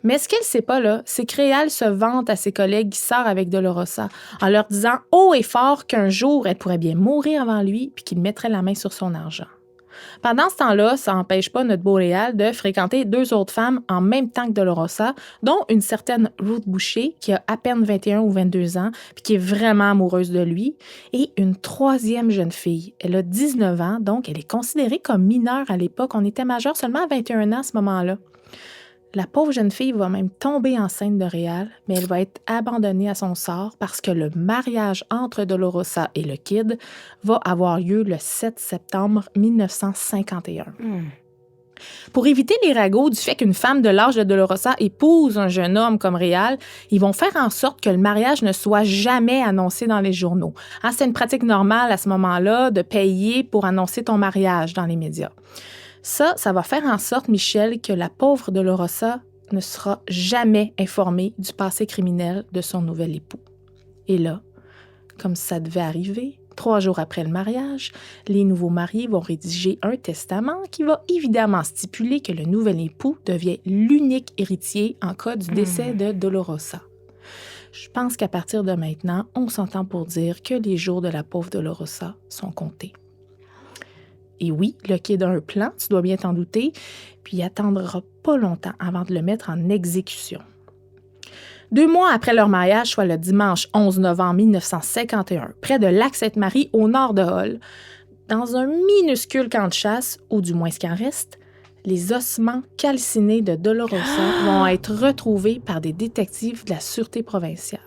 Mais ce qu'elle sait pas, là, c'est que Réal se vante à ses collègues qui sort avec Dolorosa en leur disant haut et fort qu'un jour, elle pourrait bien mourir avant lui puis qu'il mettrait la main sur son argent. Pendant ce temps-là, ça n'empêche pas notre beau Réal de fréquenter 2 autres femmes en même temps que Dolorosa, dont une certaine Ruth Boucher, qui a à peine 21 ou 22 ans, puis qui est vraiment amoureuse de lui, et une 3e jeune fille. Elle a 19 ans, donc elle est considérée comme mineure à l'époque. On était majeur seulement à 21 ans à ce moment-là. La pauvre jeune fille va même tomber enceinte de Réal, mais elle va être abandonnée à son sort parce que le mariage entre Dolorosa et le Kid va avoir lieu le 7 septembre 1951. Pour éviter les ragots du fait qu'une femme de l'âge de Dolorosa épouse un jeune homme comme Réal, ils vont faire en sorte que le mariage ne soit jamais annoncé dans les journaux. Hein, c'est une pratique normale à ce moment-là de payer pour annoncer ton mariage dans les médias. Ça va faire en sorte, Michel, que la pauvre Dolorosa ne sera jamais informée du passé criminel de son nouvel époux. Et là, comme ça devait arriver, 3 jours après le mariage, les nouveaux mariés vont rédiger un testament qui va évidemment stipuler que le nouvel époux devient l'unique héritier en cas du décès de Dolorosa. Je pense qu'à partir de maintenant, on s'entend pour dire que les jours de la pauvre Dolorosa sont comptés. Et oui, le kid a un plan, tu dois bien t'en douter, puis il attendra pas longtemps avant de le mettre en exécution. 2 mois après leur mariage, soit le dimanche 11 novembre 1951, près de Lac-Sainte-Marie, au nord de Hull, dans un minuscule camp de chasse, ou du moins ce qu'il en reste, les ossements calcinés de Dolorosa vont être retrouvés par des détectives de la Sûreté provinciale.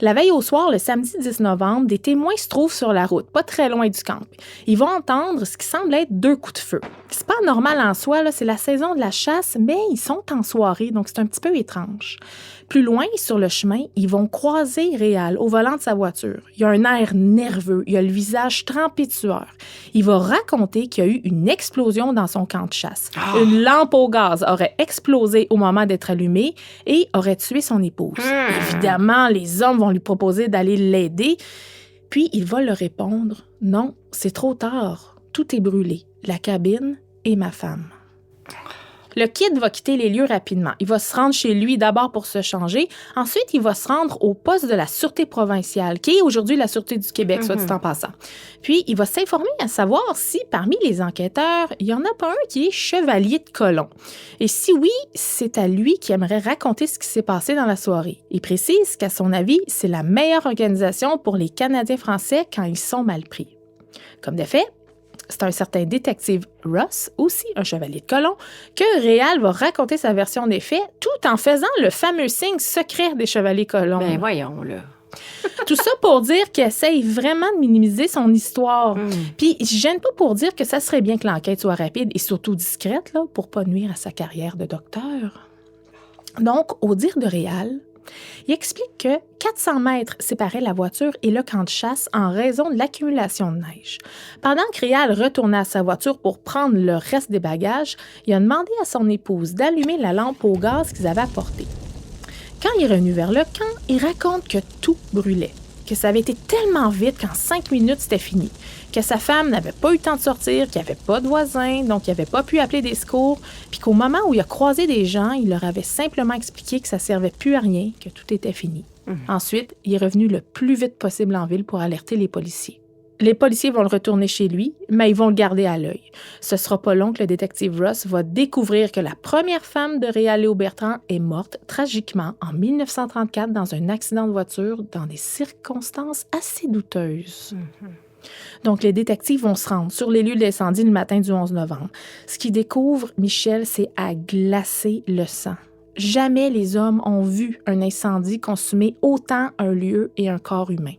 La veille au soir, le samedi 10 novembre, des témoins se trouvent sur la route, pas très loin du camp. Ils vont entendre ce qui semble être 2 coups de feu. C'est pas normal en soi, là, c'est la saison de la chasse, mais ils sont en soirée, donc c'est un petit peu étrange. Plus loin, sur le chemin, ils vont croiser Réal au volant de sa voiture. Il a un air nerveux, il a le visage trempé de sueur. Il va raconter qu'il y a eu une explosion dans son camp de chasse. Une lampe au gaz aurait explosé au moment d'être allumée et aurait tué son épouse. Évidemment, les hommes vont lui proposer d'aller l'aider, puis il va leur répondre « Non, c'est trop tard, tout est brûlé, la cabine et ma femme ». Le kid va quitter les lieux rapidement. Il va se rendre chez lui d'abord pour se changer. Ensuite, il va se rendre au poste de la Sûreté provinciale, qui est aujourd'hui la Sûreté du Québec, soit dit en passant. Puis, il va s'informer à savoir si, parmi les enquêteurs, il n'y en a pas un qui est chevalier de colon. Et si oui, c'est à lui qui aimerait raconter ce qui s'est passé dans la soirée. Il précise qu'à son avis, c'est la meilleure organisation pour les Canadiens français quand ils sont mal pris. Comme de fait, c'est un certain détective Ross, aussi un chevalier de colon, que Réal va raconter sa version des faits tout en faisant le fameux signe secret des chevaliers colons. Ben voyons, là. Tout ça pour dire qu'il essaye vraiment de minimiser son histoire. Puis, il ne gêne pas pour dire que ça serait bien que l'enquête soit rapide et surtout discrète, là, pour pas nuire à sa carrière de docteur. Donc, au dire de Réal, il explique que 400 mètres séparaient la voiture et le camp de chasse en raison de l'accumulation de neige. Pendant que Réal retournait à sa voiture pour prendre le reste des bagages, il a demandé à son épouse d'allumer la lampe au gaz qu'ils avaient apportée. Quand il est revenu vers le camp, il raconte que tout brûlait, que ça avait été tellement vite qu'en 5 minutes, c'était fini, que sa femme n'avait pas eu le temps de sortir, qu'il n'y avait pas de voisins, donc il n'avait pas pu appeler des secours, puis qu'au moment où il a croisé des gens, il leur avait simplement expliqué que ça ne servait plus à rien, que tout était fini. Ensuite, il est revenu le plus vite possible en ville pour alerter les policiers. Les policiers vont le retourner chez lui, mais ils vont le garder à l'œil. Ce sera pas long que le détective Ross va découvrir que la première femme de Réal Léo Bertrand est morte tragiquement en 1934 dans un accident de voiture dans des circonstances assez douteuses. Donc, les détectives vont se rendre sur les lieux de l'incendie le matin du 11 novembre. Ce qu'ils découvrent, Michel, c'est à glacer le sang. Jamais les hommes ont vu un incendie consumer autant un lieu et un corps humain.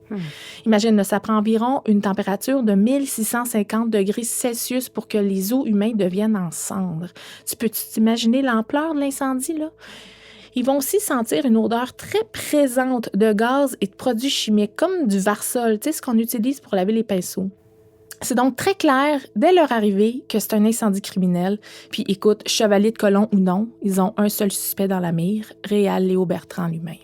Imagine, ça prend environ une température de 1650 degrés Celsius pour que les os humains deviennent en cendres. Tu peux t'imaginer l'ampleur de l'incendie, là? Ils vont aussi sentir une odeur très présente de gaz et de produits chimiques, comme du Varsol, tu sais, ce qu'on utilise pour laver les pinceaux. C'est donc très clair, dès leur arrivée, que c'est un incendie criminel. Puis écoute, chevalier de colon ou non, ils ont un seul suspect dans la mire, Réal Léo Bertrand lui-même.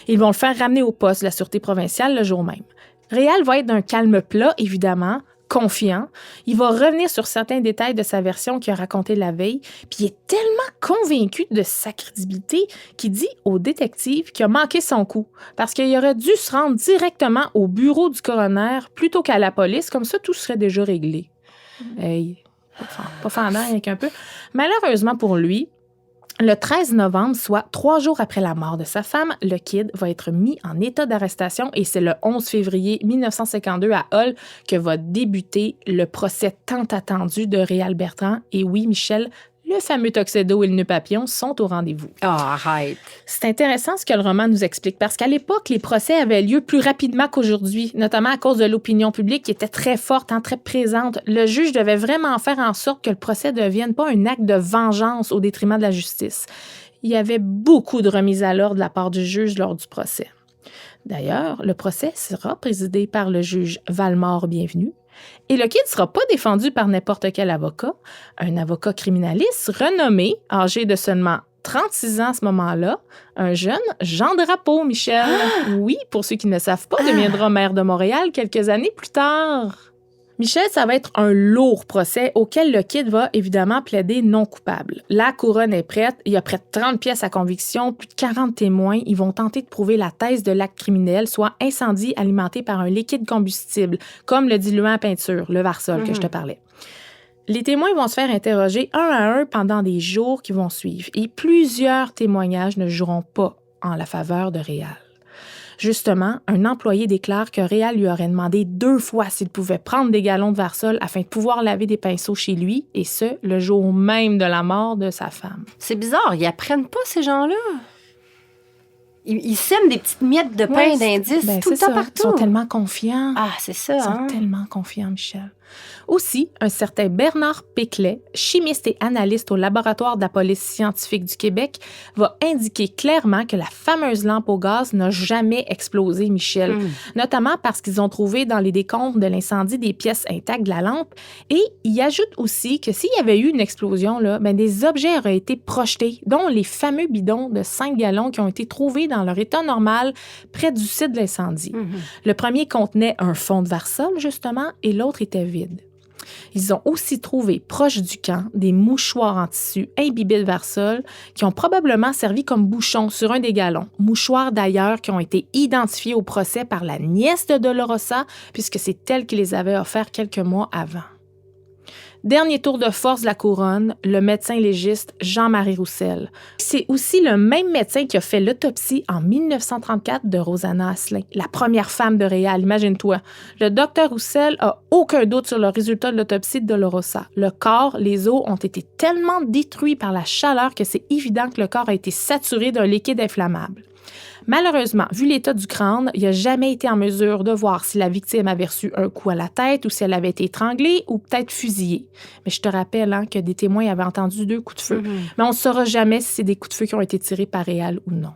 Ils vont le faire ramener au poste de la Sûreté provinciale le jour même. Réal va être d'un calme plat, évidemment, confiant. Il va revenir sur certains détails de sa version qu'il a racontée la veille, puis il est tellement convaincu de sa crédibilité qu'il dit au détective qu'il a manqué son coup, parce qu'il aurait dû se rendre directement au bureau du coroner plutôt qu'à la police, comme ça tout serait déjà réglé. Hey, pas fendant avec un peu. Malheureusement pour lui, le 13 novembre, soit 3 jours après la mort de sa femme, le kid va être mis en état d'arrestation et c'est le 11 février 1952 à Hull que va débuter le procès tant attendu de Réal Bertrand. Et oui, Michel, le le fameux Tuxedo et le nœud papillon sont au rendez-vous. Ah, arrête. C'est intéressant ce que le roman nous explique parce qu'à l'époque, les procès avaient lieu plus rapidement qu'aujourd'hui, notamment à cause de l'opinion publique qui était très forte, très présente. Le juge devait vraiment faire en sorte que le procès ne devienne pas un acte de vengeance au détriment de la justice. Il y avait beaucoup de remises à l'ordre de la part du juge lors du procès. D'ailleurs, le procès sera présidé par le juge Valmore Bienvenu. Et le kid ne sera pas défendu par n'importe quel avocat. Un avocat criminaliste renommé, âgé de seulement 36 ans à ce moment-là, un jeune Jean Drapeau, Michel. Oui, pour ceux qui ne le savent pas, deviendra maire de Montréal quelques années plus tard. Michel, ça va être un lourd procès auquel le kid va évidemment plaider non coupable. La couronne est prête, il y a près de 30 pièces à conviction, plus de 40 témoins. Ils vont tenter de prouver la thèse de l'acte criminel, soit incendie alimenté par un liquide combustible, comme le diluant à peinture, le Varsol que je te parlais. Les témoins vont se faire interroger un à un pendant des jours qui vont suivre et plusieurs témoignages ne joueront pas en la faveur de Réal. Justement, un employé déclare que Réal lui aurait demandé 2 fois s'il pouvait prendre des gallons de Varsol afin de pouvoir laver des pinceaux chez lui, et ce, le jour même de la mort de sa femme. C'est bizarre, ils apprennent pas, ces gens-là. Ils sèment des petites miettes de pain d'indices tout le temps partout. Ils sont tellement confiants. Ah, c'est ça, Ils sont tellement confiants, Michel. Aussi, un certain Bernard Péclet, chimiste et analyste au laboratoire de la police scientifique du Québec, va indiquer clairement que la fameuse lampe au gaz n'a jamais explosé, Michel. Notamment parce qu'ils ont trouvé dans les décombres de l'incendie des pièces intactes de la lampe. Et il ajoute aussi que s'il y avait eu une explosion, là, des objets auraient été projetés, dont les fameux bidons de 5 gallons qui ont été trouvés dans leur état normal près du site de l'incendie. Le premier contenait un fond de Varsol, justement, et l'autre était vide. Ils ont aussi trouvé, proche du camp, des mouchoirs en tissu imbibés de Varsol qui ont probablement servi comme bouchons sur un des gallons. Mouchoirs d'ailleurs qui ont été identifiés au procès par la nièce de Dolorosa, puisque c'est elle qui les avait offerts quelques mois avant. Dernier tour de force de la couronne, le médecin légiste Jean-Marie Roussel. C'est aussi le même médecin qui a fait l'autopsie en 1934 de Rosanna Asselin, la première femme de Réal, imagine-toi. Le docteur Roussel a aucun doute sur le résultat de l'autopsie de Dolorosa. Le corps, les os ont été tellement détruits par la chaleur que c'est évident que le corps a été saturé d'un liquide inflammable. Malheureusement, vu l'état du crâne, il n'a jamais été en mesure de voir si la victime avait reçu un coup à la tête ou si elle avait été étranglée ou peut-être fusillée. Mais je te rappelle que des témoins avaient entendu 2 coups de feu. Mais on ne saura jamais si c'est des coups de feu qui ont été tirés par Réal ou non.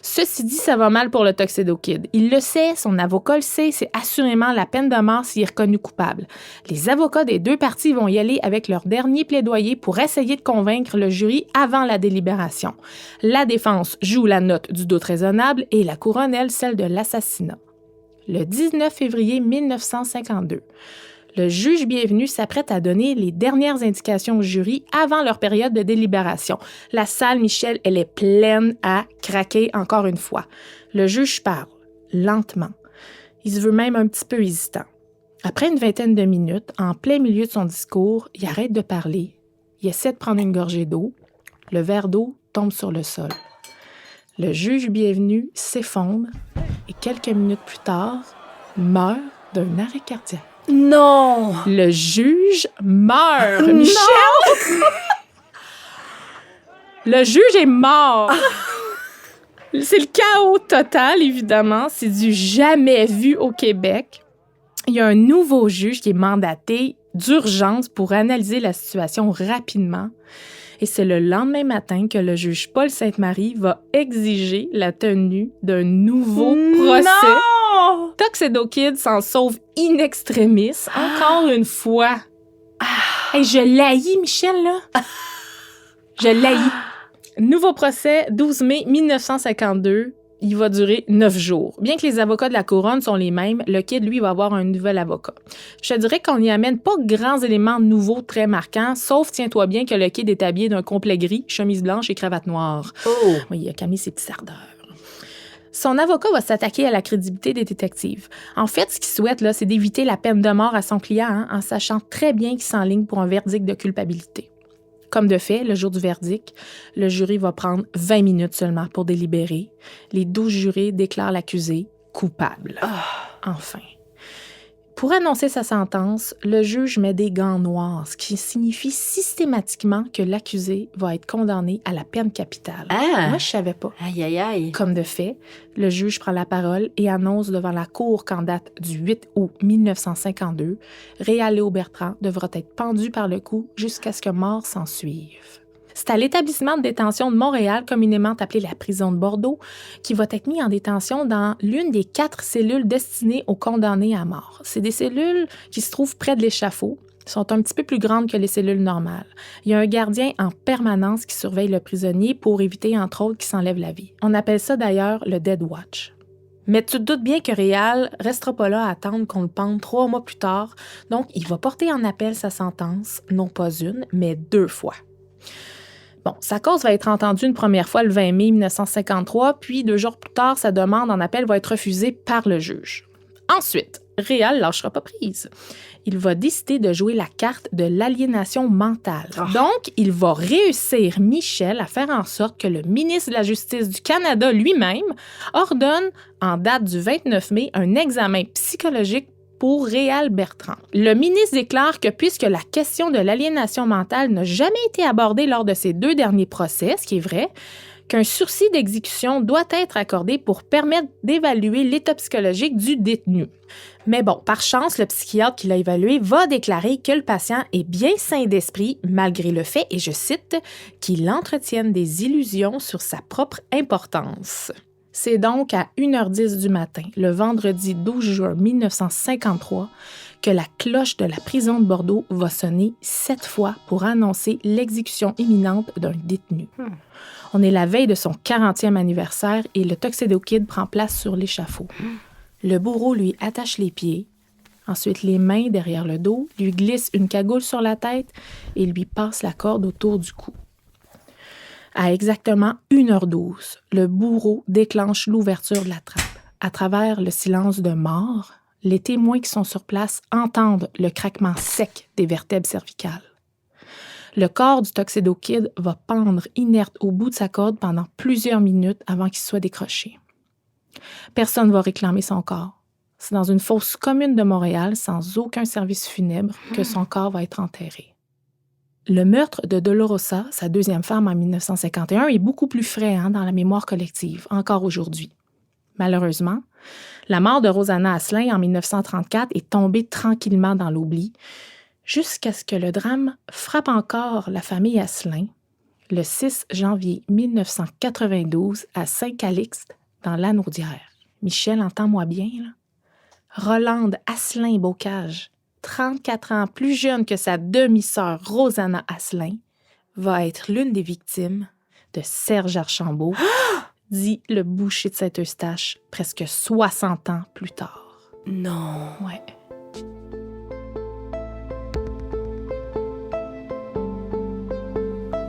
Ceci dit, ça va mal pour le Tuxedo Kid. Il le sait, son avocat le sait, c'est assurément la peine de mort s'il est reconnu coupable. Les avocats des 2 parties vont y aller avec leur dernier plaidoyer pour essayer de convaincre le jury avant la délibération. La défense joue la note du doute raisonnable et la couronne, elle, celle de l'assassinat. Le 19 février 1952, le juge Bienvenu s'apprête à donner les dernières indications au jury avant leur période de délibération. La salle, Michel, elle est pleine à craquer encore une fois. Le juge parle, lentement. Il se veut même un petit peu hésitant. Après une vingtaine de minutes, en plein milieu de son discours, il arrête de parler. Il essaie de prendre une gorgée d'eau. Le verre d'eau tombe sur le sol. Le juge Bienvenu s'effondre et quelques minutes plus tard, meurt d'un arrêt cardiaque. Non! Le juge meurt, Michel! Le juge est mort! C'est le chaos total, évidemment. C'est du jamais vu au Québec. Il y a un nouveau juge qui est mandaté d'urgence pour analyser la situation rapidement. Et c'est le lendemain matin que le juge Paul Sainte-Marie va exiger la tenue d'un nouveau procès. Non! Tuxedo Kid s'en sauve in extremis, encore une fois. Hey, je l'haïs, Michel, là. Je l'haïs. Nouveau procès, 12 mai 1952. Il va durer 9 jours. Bien que les avocats de la couronne sont les mêmes, le Kid, lui, va avoir un nouvel avocat. Je te dirais qu'on n'y amène pas grands éléments nouveaux très marquants, sauf, tiens-toi bien, que le Kid est habillé d'un complet gris, chemise blanche et cravate noire. Oh! Oui, il a calmé ses petits ardeurs. Son avocat va s'attaquer à la crédibilité des détectives. En fait, ce qu'il souhaite, là, c'est d'éviter la peine de mort à son client, en sachant très bien qu'il s'enligne pour un verdict de culpabilité. Comme de fait, le jour du verdict, le jury va prendre 20 minutes seulement pour délibérer. Les 12 jurés déclarent l'accusé coupable. Enfin. Pour annoncer sa sentence, le juge met des gants noirs, ce qui signifie systématiquement que l'accusé va être condamné à la peine capitale. Ah! Moi, je savais pas. Aïe, aïe, aïe. Comme de fait, le juge prend la parole et annonce devant la cour qu'en date du 8 août 1952, Réal Léo Bertrand devra être pendu par le cou jusqu'à ce que mort s'en suive. C'est à l'établissement de détention de Montréal, communément appelé la prison de Bordeaux, qui va être mis en détention dans l'une des 4 cellules destinées aux condamnés à mort. C'est des cellules qui se trouvent près de l'échafaud, sont un petit peu plus grandes que les cellules normales. Il y a un gardien en permanence qui surveille le prisonnier pour éviter, entre autres, qu'il s'enlève la vie. On appelle ça d'ailleurs le Dead Watch. Mais tu te doutes bien que Réal restera pas là à attendre qu'on le pende 3 mois plus tard, donc il va porter en appel sa sentence, non pas une, mais 2 fois. Bon, sa cause va être entendue une première fois le 20 mai 1953, puis 2 jours plus tard, sa demande en appel va être refusée par le juge. Ensuite, Réal lâchera pas prise. Il va décider de jouer la carte de l'aliénation mentale. Oh. Donc, il va réussir, Michel, à faire en sorte que le ministre de la Justice du Canada lui-même ordonne, en date du 29 mai, un examen psychologique pour Réal Bertrand. Le ministre déclare que puisque la question de l'aliénation mentale n'a jamais été abordée lors de ces 2 derniers procès, ce qui est vrai, qu'un sursis d'exécution doit être accordé pour permettre d'évaluer l'état psychologique du détenu. Mais bon, par chance, le psychiatre qui l'a évalué va déclarer que le patient est bien sain d'esprit, malgré le fait, et je cite, qu'il entretienne des illusions sur sa propre importance. C'est donc à 1h10 du matin, le vendredi 12 juin 1953, que la cloche de la prison de Bordeaux va sonner 7 fois pour annoncer l'exécution imminente d'un détenu. On est la veille de son 40e anniversaire et le Tuxedo Kid prend place sur l'échafaud. Le bourreau lui attache les pieds, ensuite les mains derrière le dos, lui glisse une cagoule sur la tête et lui passe la corde autour du cou. À exactement 1h12, le bourreau déclenche l'ouverture de la trappe. À travers le silence de mort, les témoins qui sont sur place entendent le craquement sec des vertèbres cervicales. Le corps du Tuxedo Kid va pendre inerte au bout de sa corde pendant plusieurs minutes avant qu'il soit décroché. Personne ne va réclamer son corps. C'est dans une fosse commune de Montréal, sans aucun service funèbre, que son corps va être enterré. Le meurtre de Dolorosa, sa 2e femme en 1951, est beaucoup plus frais dans la mémoire collective, encore aujourd'hui. Malheureusement, la mort de Rosanna Asselin en 1934 est tombée tranquillement dans l'oubli, jusqu'à ce que le drame frappe encore la famille Asselin, le 6 janvier 1992 à Saint-Calixte, dans Lanaudière. Michel, entends-moi bien, là. Rolande Asselin-Bocage, 34 ans plus jeune que sa demi-sœur Rosanna Asselin, va être l'une des victimes de Serge Archambault, dit le boucher de Saint-Eustache, presque 60 ans plus tard. Non. Ouais.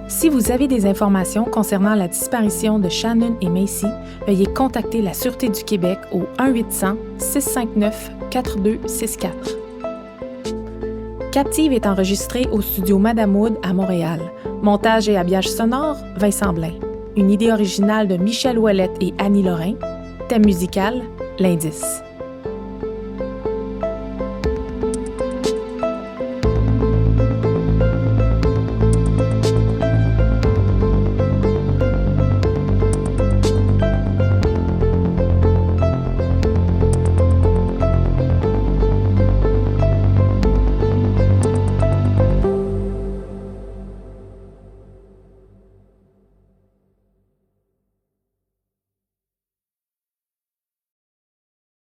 Si vous avez des informations concernant la disparition de Shannon et Macy, veuillez contacter la Sûreté du Québec au 1-800-659-4264. Captive est enregistrée au studio Madame Wood à Montréal. Montage et habillage sonore, Vincent Blain. Une idée originale de Michel Ouellette et Annie Lorrain. Thème musical, L'Indice.